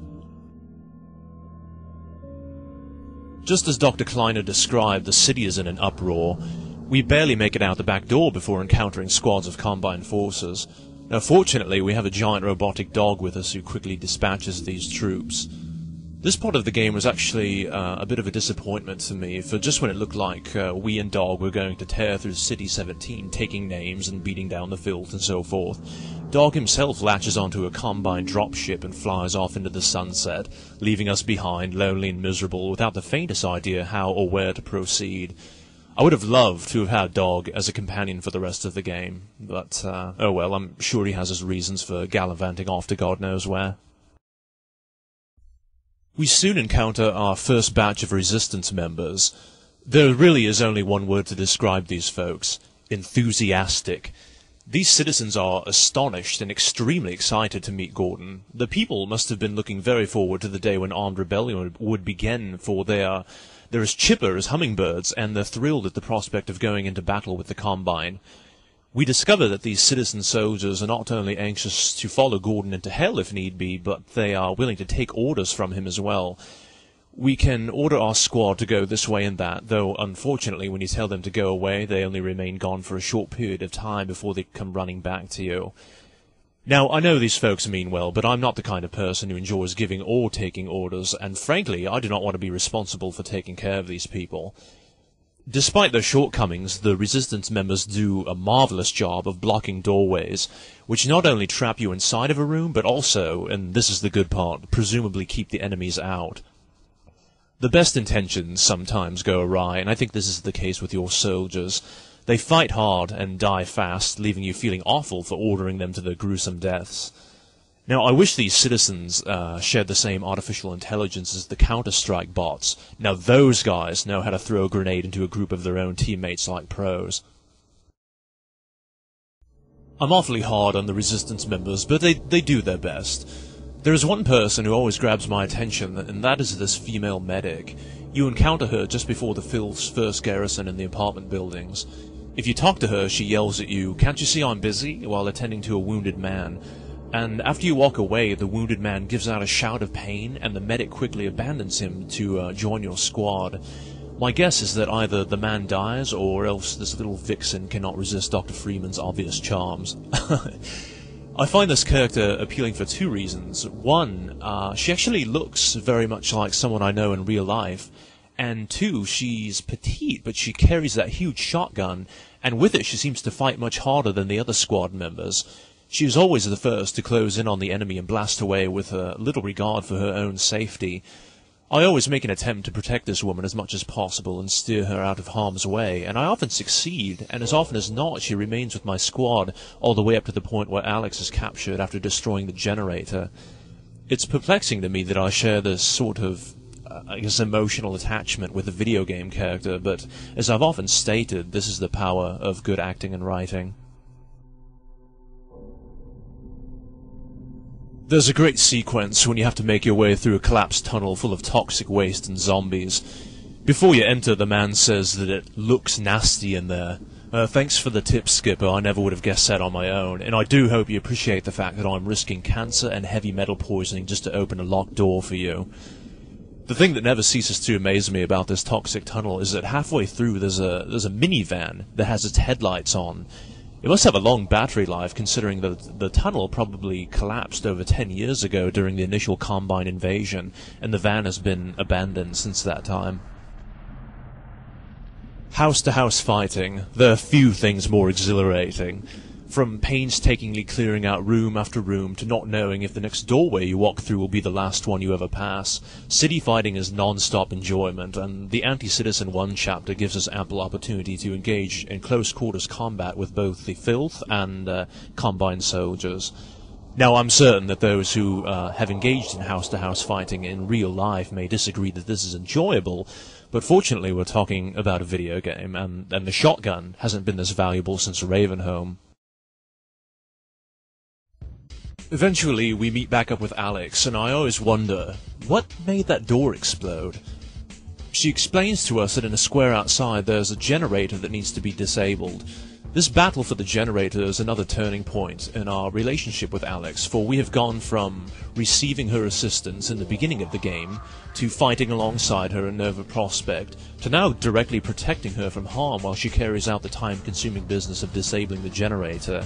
Just as Dr. Kleiner described, the city is in an uproar. We barely make it out the back door before encountering squads of combined forces. Now fortunately we have a giant robotic dog with us who quickly dispatches these troops. This part of the game was actually a bit of a disappointment to me, for just when it looked like we and Dog were going to tear through City 17, taking names and beating down the filth and so forth, Dog himself latches onto a combine dropship and flies off into the sunset, leaving us behind, lonely and miserable, without the faintest idea how or where to proceed. I would have loved to have had Dog as a companion for the rest of the game, but, oh well, I'm sure he has his reasons for gallivanting off to God knows where. We soon encounter our first batch of Resistance members. There really is only one word to describe these folks: enthusiastic. These citizens are astonished and extremely excited to meet Gordon. The people must have been looking very forward to the day when armed rebellion would begin, for they're as chipper as hummingbirds, and they're thrilled at the prospect of going into battle with the Combine. We discover that these citizen soldiers are not only anxious to follow Gordon into hell if need be, but they are willing to take orders from him as well. We can order our squad to go this way and that, though unfortunately when you tell them to go away, they only remain gone for a short period of time before they come running back to you. Now, I know these folks mean well, but I'm not the kind of person who enjoys giving or taking orders, and frankly, I do not want to be responsible for taking care of these people. Despite their shortcomings, the Resistance members do a marvelous job of blocking doorways, which not only trap you inside of a room, but also, and this is the good part, presumably keep the enemies out. The best intentions sometimes go awry, and I think this is the case with your soldiers. They fight hard and die fast, leaving you feeling awful for ordering them to their gruesome deaths. Now, I wish these citizens shared the same artificial intelligence as the Counter-Strike bots. Now those guys know how to throw a grenade into a group of their own teammates like pros. I'm awfully hard on the Resistance members, but they do their best. There is one person who always grabs my attention, and that is this female medic. You encounter her just before the Filth's first garrison in the apartment buildings. If you talk to her, she yells at you, "Can't you see I'm busy?" while attending to a wounded man. And after you walk away, the wounded man gives out a shout of pain, and the medic quickly abandons him to join your squad. My guess is that either the man dies, or else this little vixen cannot resist Dr. Freeman's obvious charms. I find this character appealing for two reasons. One, she actually looks very much like someone I know in real life. And two, she's petite, but she carries that huge shotgun, and with it she seems to fight much harder than the other squad members. She is always the first to close in on the enemy and blast away with little regard for her own safety. I always make an attempt to protect this woman as much as possible and steer her out of harm's way, and I often succeed, and as often as not she remains with my squad all the way up to the point where Alex is captured after destroying the generator. It's perplexing to me that I share this sort of, emotional attachment with a video game character, but as I've often stated, this is the power of good acting and writing. There's a great sequence when you have to make your way through a collapsed tunnel full of toxic waste and zombies. Before you enter, the man says that it looks nasty in there. Thanks for the tip, Skipper, I never would have guessed that on my own, and I do hope you appreciate the fact that I'm risking cancer and heavy metal poisoning just to open a locked door for you. The thing that never ceases to amaze me about this toxic tunnel is that halfway through there's a minivan that has its headlights on. It must have a long battery life, considering that the tunnel probably collapsed over 10 years ago during the initial Combine invasion, and the van has been abandoned since that time. House-to-house fighting. There are few things more exhilarating. From painstakingly clearing out room after room to not knowing if the next doorway you walk through will be the last one you ever pass, city fighting is non-stop enjoyment, and the Anticitizen One chapter gives us ample opportunity to engage in close-quarters combat with both the Filth and Combine soldiers. Now, I'm certain that those who have engaged in house-to-house fighting in real life may disagree that this is enjoyable, but fortunately we're talking about a video game, and the shotgun hasn't been this valuable since Ravenholm. Eventually, we meet back up with Alex, and I always wonder, what made that door explode? She explains to us that in a square outside there's a generator that needs to be disabled. This battle for the generator is another turning point in our relationship with Alex, for we have gone from receiving her assistance in the beginning of the game, to fighting alongside her in Nova Prospect, to now directly protecting her from harm while she carries out the time-consuming business of disabling the generator.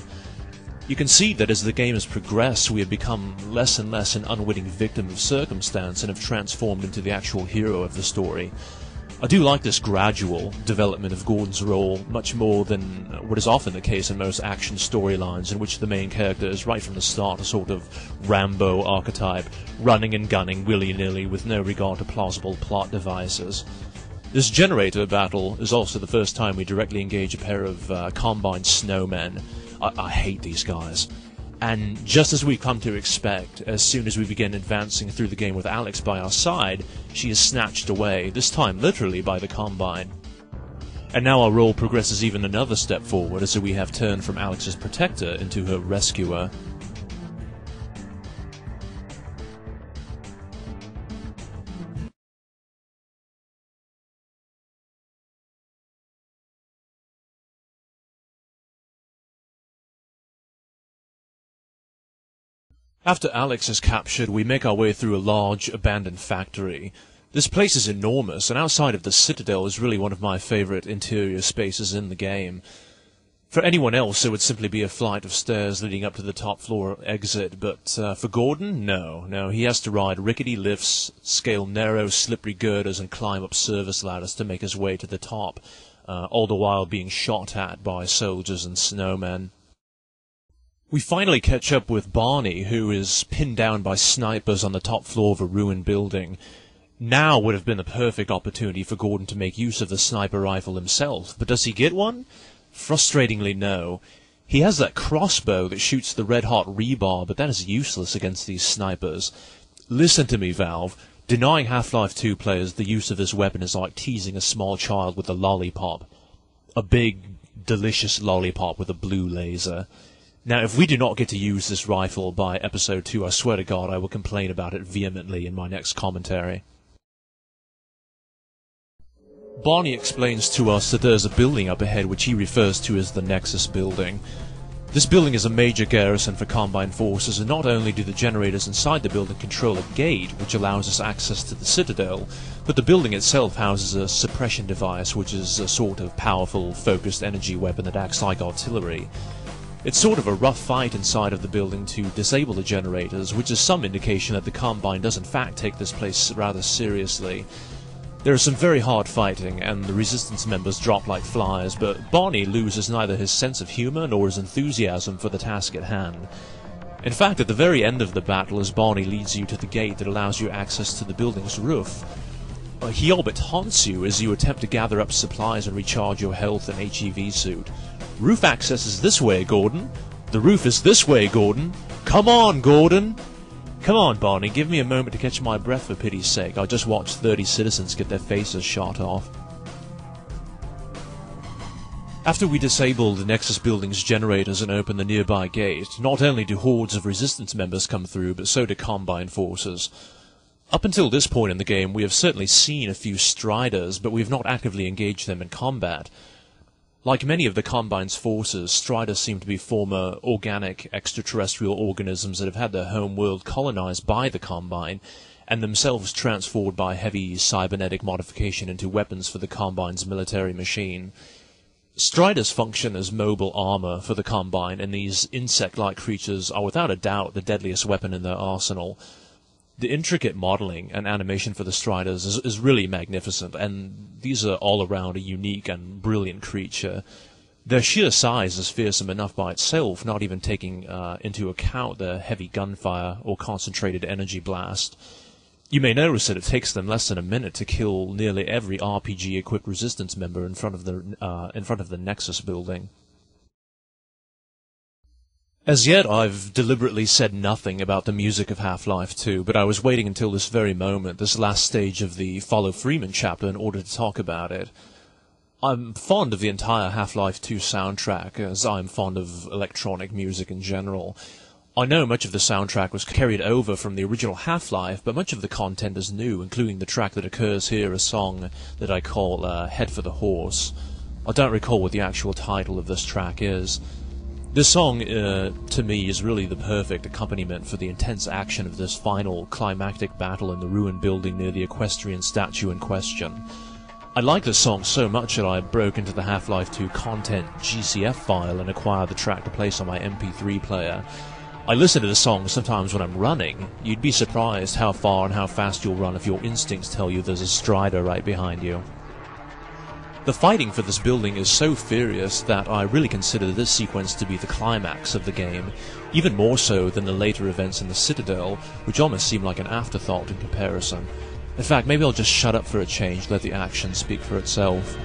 You can see that as the game has progressed, we have become less and less an unwitting victim of circumstance and have transformed into the actual hero of the story. I do like this gradual development of Gordon's role much more than what is often the case in most action storylines, in which the main character is right from the start a sort of Rambo archetype, running and gunning willy-nilly with no regard to plausible plot devices. This generator battle is also the first time we directly engage a pair of combined snowmen. I hate these guys. And just as we've come to expect, as soon as we begin advancing through the game with Alex by our side, she is snatched away, this time literally by the Combine. And now our role progresses even another step forward, as we have turned from Alex's protector into her rescuer. After Alex is captured, we make our way through a large, abandoned factory. This place is enormous, and outside of the Citadel is really one of my favorite interior spaces in the game. For anyone else, it would simply be a flight of stairs leading up to the top floor exit, but for Gordon, no, he has to ride rickety lifts, scale narrow, slippery girders, and climb up service ladders to make his way to the top, all the while being shot at by soldiers and snowmen. We finally catch up with Barney, who is pinned down by snipers on the top floor of a ruined building. Now would have been the perfect opportunity for Gordon to make use of the sniper rifle himself, but does he get one? Frustratingly, no. He has that crossbow that shoots the red-hot rebar, but that is useless against these snipers. Listen to me, Valve. Denying Half-Life 2 players the use of this weapon is like teasing a small child with a lollipop. A big, delicious lollipop with a blue laser. Now, if we do not get to use this rifle by Episode 2, I swear to God I will complain about it vehemently in my next commentary. Barney explains to us that there's a building up ahead which he refers to as the Nexus Building. This building is a major garrison for Combine forces, and not only do the generators inside the building control a gate which allows us access to the Citadel, but the building itself houses a suppression device which is a sort of powerful, focused energy weapon that acts like artillery. It's sort of a rough fight inside of the building to disable the generators, which is some indication that the Combine does in fact take this place rather seriously. There is some very hard fighting, and the Resistance members drop like flies, but Barney loses neither his sense of humor nor his enthusiasm for the task at hand. In fact, at the very end of the battle, as Barney leads you to the gate that allows you access to the building's roof, he all but taunts you as you attempt to gather up supplies and recharge your health and HEV suit. Roof access is this way, Gordon. The roof is this way, Gordon. Come on, Gordon. Come on, Barney, give me a moment to catch my breath for pity's sake. I just watched 30 citizens get their faces shot off. After we disable the Nexus Building's generators and open the nearby gate, not only do hordes of Resistance members come through, but so do Combine forces. Up until this point in the game, we have certainly seen a few Striders, but we have not actively engaged them in combat. Like many of the Combine's forces, Striders seem to be former organic extraterrestrial organisms that have had their home world colonized by the Combine, and themselves transformed by heavy cybernetic modification into weapons for the Combine's military machine. Striders function as mobile armor for the Combine, and these insect-like creatures are without a doubt the deadliest weapon in their arsenal. The intricate modeling and animation for the Striders is really magnificent, and these are all around a unique and brilliant creature. Their sheer size is fearsome enough by itself, not even taking into account their heavy gunfire or concentrated energy blast. You may notice that it takes them less than a minute to kill nearly every RPG-equipped Resistance member in front of the Nexus Building. As yet, I've deliberately said nothing about the music of Half-Life 2, but I was waiting until this very moment, this last stage of the Follow Freeman chapter, in order to talk about it. I'm fond of the entire Half-Life 2 soundtrack, as I'm fond of electronic music in general. I know much of the soundtrack was carried over from the original Half-Life, but much of the content is new, including the track that occurs here, a song that I call Head for the Horse. I don't recall what the actual title of this track is. This song, to me, is really the perfect accompaniment for the intense action of this final climactic battle in the ruined building near the equestrian statue in question. I like this song so much that I broke into the Half-Life 2 content GCF file and acquired the track to place on my MP3 player. I listen to the song sometimes when I'm running. You'd be surprised how far and how fast you'll run if your instincts tell you there's a strider right behind you. The fighting for this building is so furious that I really consider this sequence to be the climax of the game, even more so than the later events in the Citadel, which almost seem like an afterthought in comparison. In fact, maybe I'll just shut up for a change, let the action speak for itself.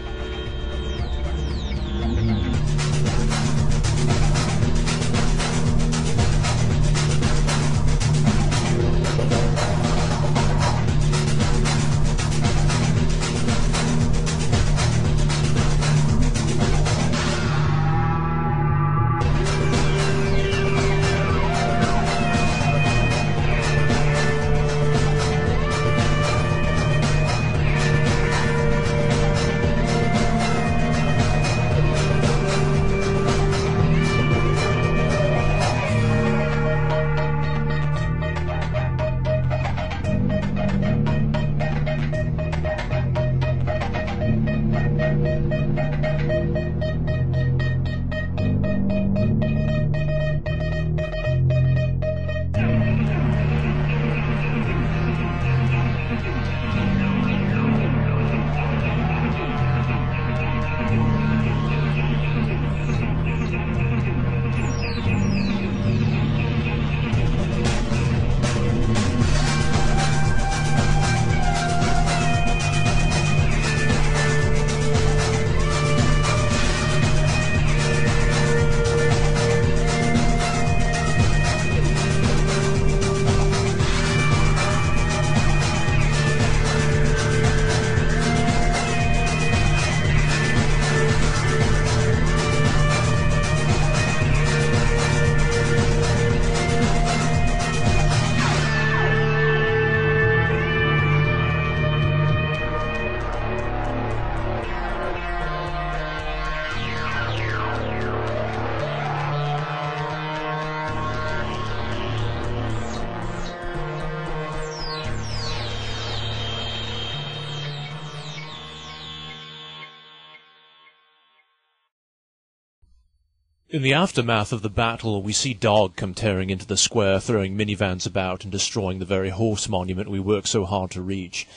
In the aftermath of the battle, we see Dog come tearing into the square, throwing minivans about and destroying the very horse monument we worked so hard to reach.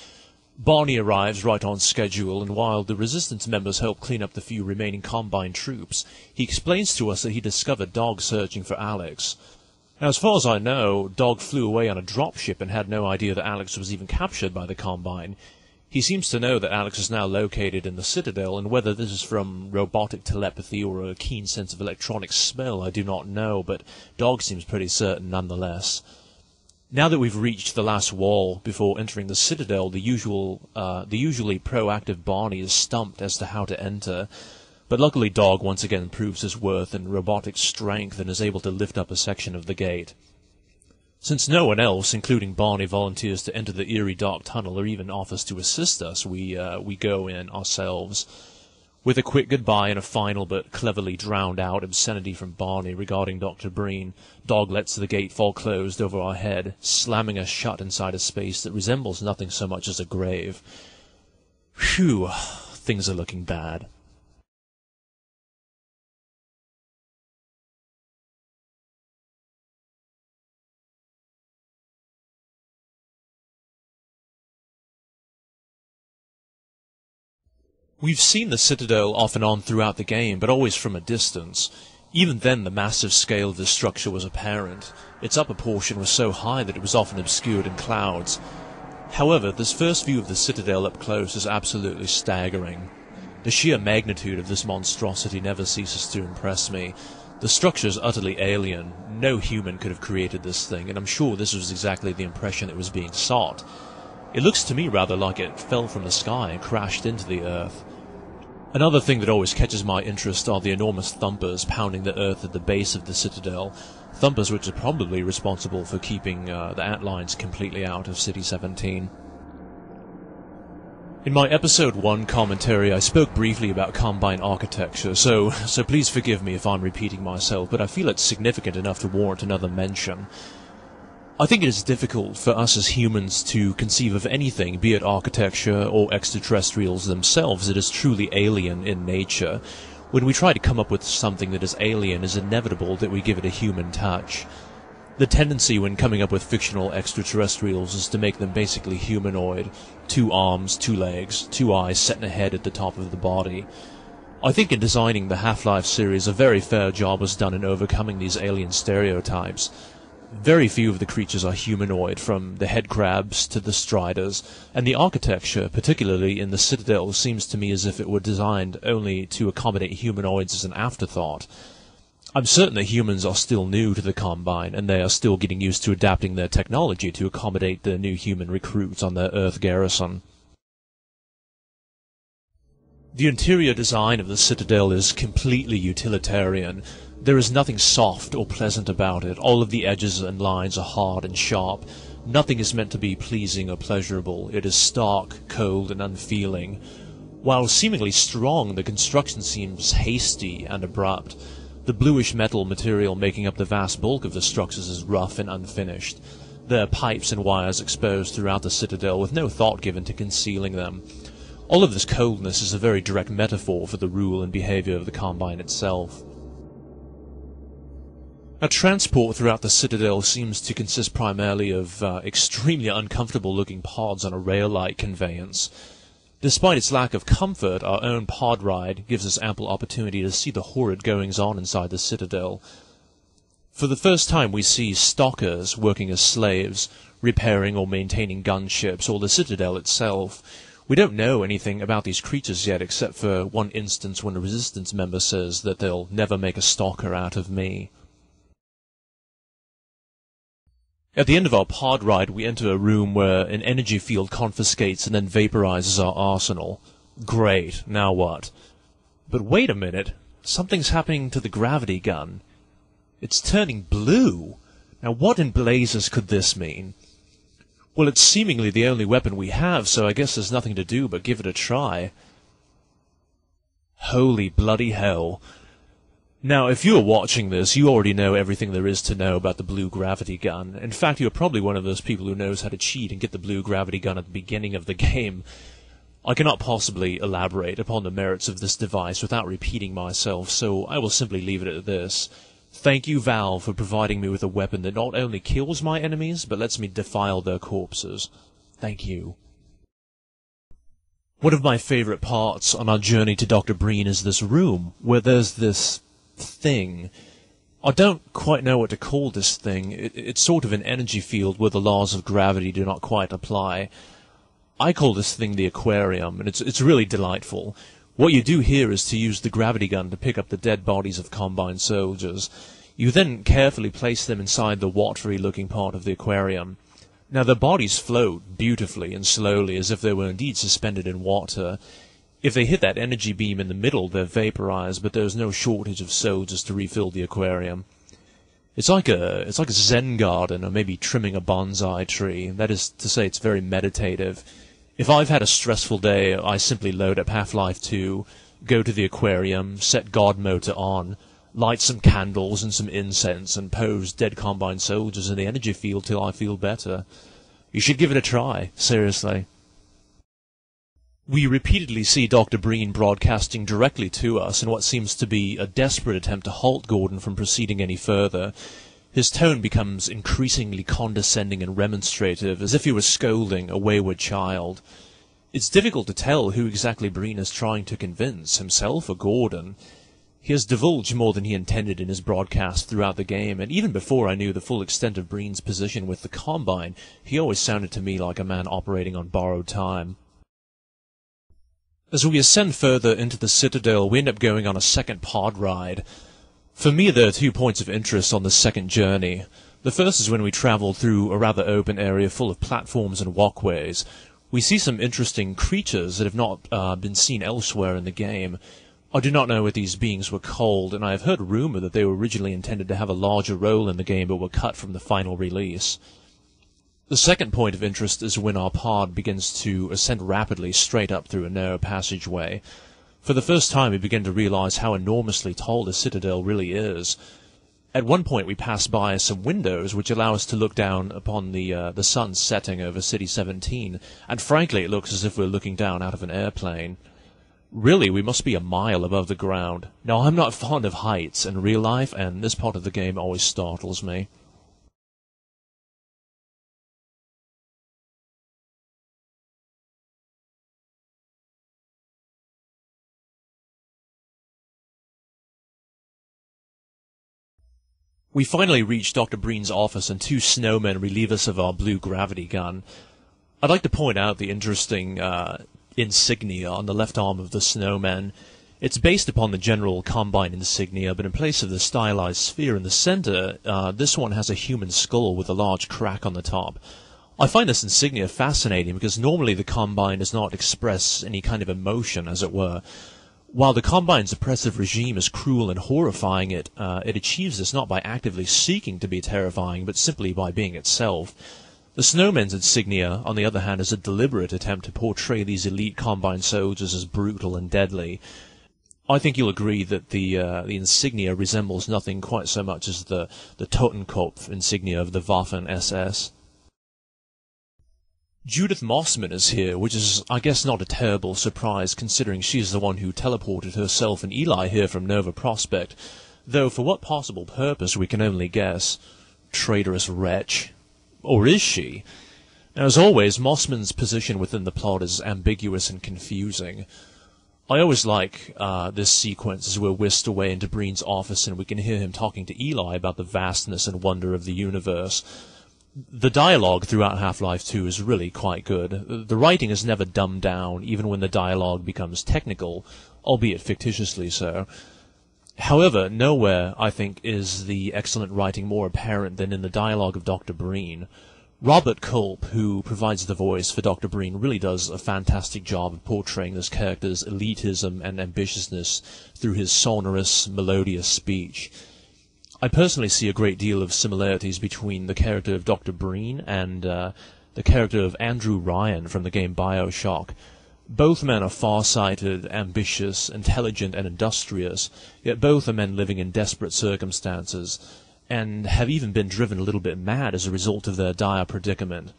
Barney arrives right on schedule, and while the Resistance members help clean up the few remaining Combine troops, he explains to us that he discovered Dog searching for Alex. Now, as far as I know, Dog flew away on a dropship and had no idea that Alex was even captured by the Combine. He seems to know that Alex is now located in the Citadel, and whether this is from robotic telepathy or a keen sense of electronic smell, I do not know, but Dog seems pretty certain nonetheless. Now that we've reached the last wall before entering the Citadel, the usually proactive Barney is stumped as to how to enter, but luckily Dog once again proves his worth and robotic strength and is able to lift up a section of the gate. Since no one else, including Barney, volunteers to enter the eerie dark tunnel or even offers to assist us, we go in ourselves. With a quick goodbye and a final but cleverly drowned-out obscenity from Barney regarding Dr. Breen, Dog lets the gate fall closed over our head, slamming us shut inside a space that resembles nothing so much as a grave. Phew, things are looking bad. We've seen the Citadel off and on throughout the game, but always from a distance. Even then the massive scale of the structure was apparent. Its upper portion was so high that it was often obscured in clouds. However, this first view of the Citadel up close is absolutely staggering. The sheer magnitude of this monstrosity never ceases to impress me. The structure is utterly alien. No human could have created this thing, and I'm sure this was exactly the impression that was being sought. It looks to me rather like it fell from the sky and crashed into the earth. Another thing that always catches my interest are the enormous thumpers pounding the earth at the base of the Citadel, thumpers which are probably responsible for keeping the Antlions completely out of City 17. In my episode 1 commentary, I spoke briefly about Combine architecture, so please forgive me if I'm repeating myself, but I feel it's significant enough to warrant another mention. I think it is difficult for us as humans to conceive of anything, be it architecture or extraterrestrials themselves, that is truly alien in nature. When we try to come up with something that is alien, it's inevitable that we give it a human touch. The tendency when coming up with fictional extraterrestrials is to make them basically humanoid. 2 arms, 2 legs, 2 eyes set in a head at the top of the body. I think in designing the Half-Life series a very fair job was done in overcoming these alien stereotypes. Very few of the creatures are humanoid, from the head crabs to the striders, and the architecture, particularly in the Citadel, seems to me as if it were designed only to accommodate humanoids as an afterthought. I'm certain that humans are still new to the Combine, and they are still getting used to adapting their technology to accommodate the new human recruits on their Earth garrison. The interior design of the Citadel is completely utilitarian. There is nothing soft or pleasant about it. All of the edges and lines are hard and sharp. Nothing is meant to be pleasing or pleasurable. It is stark, cold, and unfeeling. While seemingly strong, the construction seems hasty and abrupt. The bluish metal material making up the vast bulk of the structures is rough and unfinished. There are pipes and wires exposed throughout the Citadel with no thought given to concealing them. All of this coldness is a very direct metaphor for the rule and behavior of the Combine itself. Now, transport throughout the Citadel seems to consist primarily of extremely uncomfortable-looking pods on a rail-like conveyance. Despite its lack of comfort, our own pod ride gives us ample opportunity to see the horrid goings-on inside the Citadel. For the first time we see stockers working as slaves, repairing or maintaining gunships, or the Citadel itself. We don't know anything about these creatures yet, except for one instance when a Resistance member says that they'll never make a stalker out of me. At the end of our pod ride, we enter a room where an energy field confiscates and then vaporizes our arsenal. Great, now what? But wait a minute, something's happening to the gravity gun. It's turning blue. Now what in blazes could this mean? Well, it's seemingly the only weapon we have, so I guess there's nothing to do but give it a try. Holy bloody hell. Now, if you're watching this, you already know everything there is to know about the blue gravity gun. In fact, you're probably one of those people who knows how to cheat and get the blue gravity gun at the beginning of the game. I cannot possibly elaborate upon the merits of this device without repeating myself, so I will simply leave it at this. Thank you, Valve, for providing me with a weapon that not only kills my enemies, but lets me defile their corpses. Thank you. One of my favorite parts on our journey to Dr. Breen is this room, where there's this thing. I don't quite know what to call this thing. It's sort of an energy field where the laws of gravity do not quite apply. I call this thing the aquarium, and it's really delightful. What you do here is to use the gravity gun to pick up the dead bodies of Combine soldiers. You then carefully place them inside the watery-looking part of the aquarium. Now, their bodies float beautifully and slowly, as if they were indeed suspended in water. If they hit that energy beam in the middle, they're vaporized, but there's no shortage of soldiers to refill the aquarium. It's like a Zen garden, or maybe trimming a bonsai tree. That is to say, it's very meditative. If I've had a stressful day, I simply load up Half-Life 2, go to the aquarium, set God Motor on, light some candles and some incense, and pose dead Combine soldiers in the energy field till I feel better. You should give it a try, seriously. We repeatedly see Dr. Breen broadcasting directly to us in what seems to be a desperate attempt to halt Gordon from proceeding any further. His tone becomes increasingly condescending and remonstrative, as if he were scolding a wayward child. It's difficult to tell who exactly Breen is trying to convince, himself or Gordon. He has divulged more than he intended in his broadcast throughout the game, and even before I knew the full extent of Breen's position with the Combine, he always sounded to me like a man operating on borrowed time. As we ascend further into the Citadel, we end up going on a second pod ride. For me, there are 2 points of interest on this second journey. The first is when we travel through a rather open area full of platforms and walkways. We see some interesting creatures that have not been seen elsewhere in the game. I do not know what these beings were called, and I have heard rumor that they were originally intended to have a larger role in the game but were cut from the final release. The second point of interest is when our pod begins to ascend rapidly straight up through a narrow passageway. For the first time we begin to realize how enormously tall the Citadel really is. At one point we pass by some windows which allow us to look down upon the sun setting over City 17, and frankly it looks as if we're looking down out of an airplane. Really, we must be a mile above the ground. Now, I'm not fond of heights in real life, and this part of the game always startles me. We finally reach Dr. Breen's office, and two snowmen relieve us of our blue gravity gun. I'd like to point out the interesting insignia on the left arm of the snowman. It's based upon the general Combine insignia, but in place of the stylized sphere in the center, this one has a human skull with a large crack on the top. I find this insignia fascinating because normally the Combine does not express any kind of emotion, as it were. While the Combine's oppressive regime is cruel and horrifying, it achieves this not by actively seeking to be terrifying, but simply by being itself. The Snowman's insignia, on the other hand, is a deliberate attempt to portray these elite Combine soldiers as brutal and deadly. I think you'll agree that the insignia resembles nothing quite so much as the Totenkopf insignia of the Waffen-SS. Judith Mossman is here, which is, I guess, not a terrible surprise, considering she's the one who teleported herself and Eli here from Nova Prospect, though for what possible purpose we can only guess. Traitorous wretch. Or is she? Now, as always, Mossman's position within the plot is ambiguous and confusing. I always like this sequence as we're whisked away into Breen's office and we can hear him talking to Eli about the vastness and wonder of the universe. The dialogue throughout Half-Life 2 is really quite good. The writing is never dumbed down, even when the dialogue becomes technical, albeit fictitiously so. However, nowhere, I think, is the excellent writing more apparent than in the dialogue of Dr. Breen. Robert Culp, who provides the voice for Dr. Breen, really does a fantastic job of portraying this character's elitism and ambitiousness through his sonorous, melodious speech. I personally see a great deal of similarities between the character of Dr. Breen and the character of Andrew Ryan from the game BioShock. Both men are far-sighted, ambitious, intelligent, and industrious, yet both are men living in desperate circumstances, and have even been driven a little bit mad as a result of their dire predicament.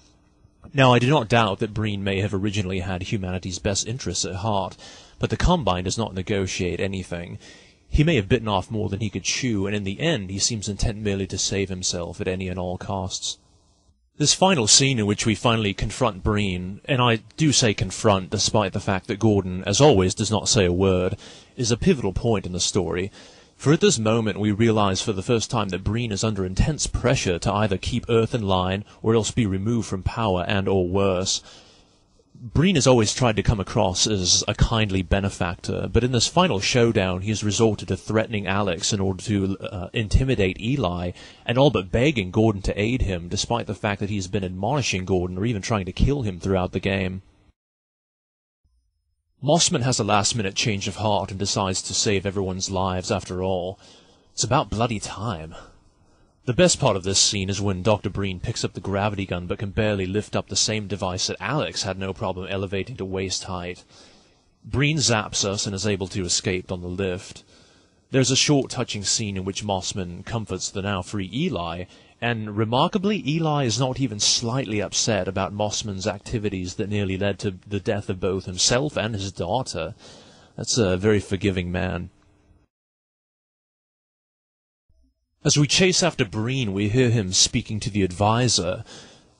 Now, I do not doubt that Breen may have originally had humanity's best interests at heart, but the Combine does not negotiate anything. He may have bitten off more than he could chew, and in the end he seems intent merely to save himself at any and all costs. This final scene in which we finally confront Breen, and I do say confront despite the fact that Gordon, as always, does not say a word, is a pivotal point in the story, for at this moment we realize for the first time that Breen is under intense pressure to either keep Earth in line or else be removed from power and or worse. Breen has always tried to come across as a kindly benefactor, but in this final showdown he has resorted to threatening Alex in order to intimidate Eli, and all but begging Gordon to aid him, despite the fact that he's been admonishing Gordon or even trying to kill him throughout the game. Mossman has a last-minute change of heart and decides to save everyone's lives after all. It's about bloody time. The best part of this scene is when Dr. Breen picks up the gravity gun but can barely lift up the same device that Alex had no problem elevating to waist height. Breen zaps us and is able to escape on the lift. There's a short touching scene in which Mossman comforts the now free Eli, and remarkably Eli is not even slightly upset about Mossman's activities that nearly led to the death of both himself and his daughter. That's a very forgiving man. As we chase after Breen, we hear him speaking to the advisor.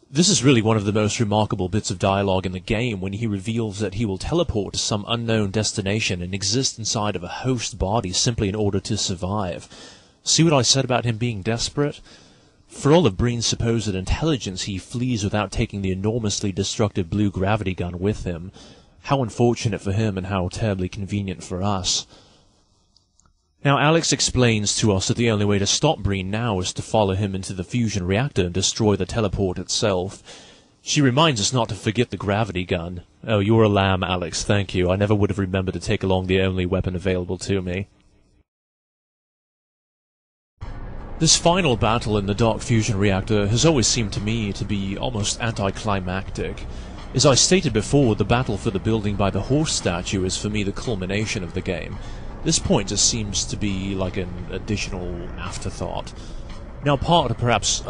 This is really one of the most remarkable bits of dialogue in the game, when he reveals that he will teleport to some unknown destination and exist inside of a host body simply in order to survive. See what I said about him being desperate? For all of Breen's supposed intelligence, he flees without taking the enormously destructive blue gravity gun with him. How unfortunate for him and how terribly convenient for us. Now, Alex explains to us that the only way to stop Breen now is to follow him into the fusion reactor and destroy the teleport itself. She reminds us not to forget the gravity gun. Oh, you're a lamb, Alex, thank you. I never would have remembered to take along the only weapon available to me. This final battle in the Dark Fusion Reactor has always seemed to me to be almost anticlimactic. As I stated before, the battle for the building by the horse statue is for me the culmination of the game. This point just seems to be like an additional afterthought. Now part, or perhaps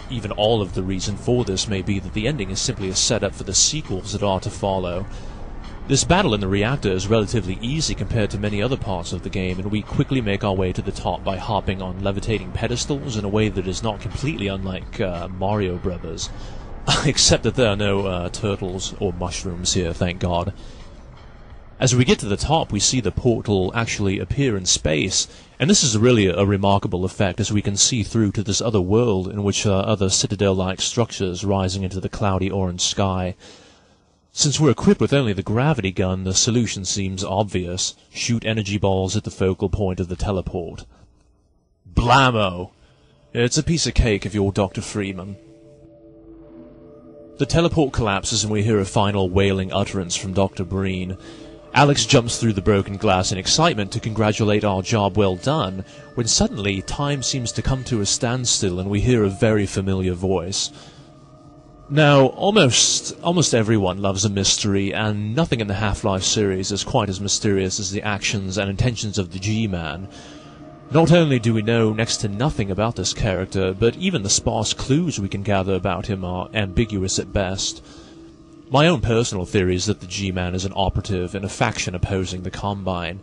even all of the reason for this may be that the ending is simply a setup for the sequels that are to follow. This battle in the reactor is relatively easy compared to many other parts of the game, and we quickly make our way to the top by hopping on levitating pedestals in a way that is not completely unlike Mario Brothers. Except that there are no turtles or mushrooms here, thank God. As we get to the top, we see the portal actually appear in space, and this is really a remarkable effect as we can see through to this other world in which are other Citadel-like structures rising into the cloudy orange sky. Since we're equipped with only the gravity gun, the solution seems obvious. Shoot energy balls at the focal point of the teleport. Blammo! It's a piece of cake if you're Dr. Freeman. The teleport collapses and we hear a final wailing utterance from Dr. Breen. Alex jumps through the broken glass in excitement to congratulate our job well done, when suddenly time seems to come to a standstill and we hear a very familiar voice. Now, almost everyone loves a mystery, and nothing in the Half-Life series is quite as mysterious as the actions and intentions of the G-Man. Not only do we know next to nothing about this character, but even the sparse clues we can gather about him are ambiguous at best. My own personal theory is that the G-Man is an operative in a faction opposing the Combine.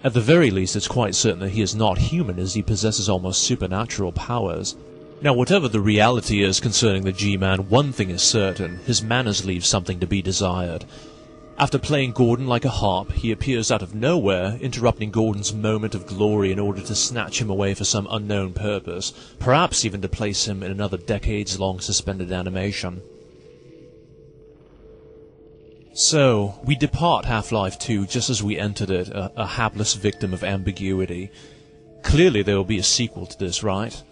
At the very least, it's quite certain that he is not human, as he possesses almost supernatural powers. Now, whatever the reality is concerning the G-Man, one thing is certain: his manners leave something to be desired. After playing Gordon like a harp, he appears out of nowhere, interrupting Gordon's moment of glory in order to snatch him away for some unknown purpose, perhaps even to place him in another decades-long suspended animation. So, we depart Half-Life 2 just as we entered it, a hapless victim of ambiguity. Clearly there will be a sequel to this, right?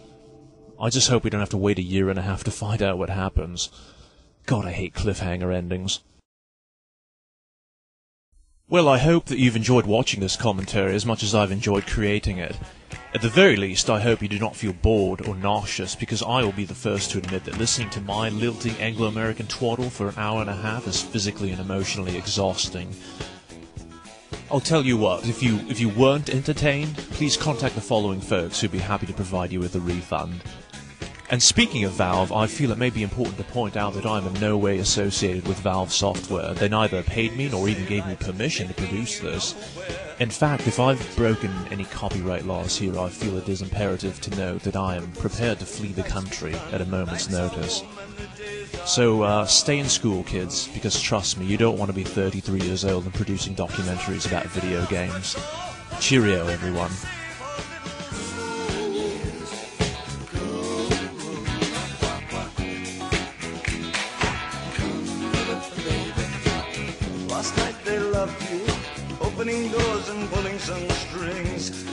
I just hope we don't have to wait a year and a half to find out what happens. God, I hate cliffhanger endings. Well, I hope that you've enjoyed watching this commentary as much as I've enjoyed creating it. At the very least, I hope you do not feel bored or nauseous, because I will be the first to admit that listening to my lilting Anglo-American twaddle for an hour and a half is physically and emotionally exhausting. I'll tell you what, if you weren't entertained, please contact the following folks who'd be happy to provide you with a refund. And speaking of Valve, I feel it may be important to point out that I'm in no way associated with Valve Software. They neither paid me nor even gave me permission to produce this. In fact, if I've broken any copyright laws here, I feel it is imperative to note that I am prepared to flee the country at a moment's notice. So, stay in school, kids, because trust me, you don't want to be 33 years old and producing documentaries about video games. Cheerio, everyone. Last night they loved you, opening doors and pulling some strings.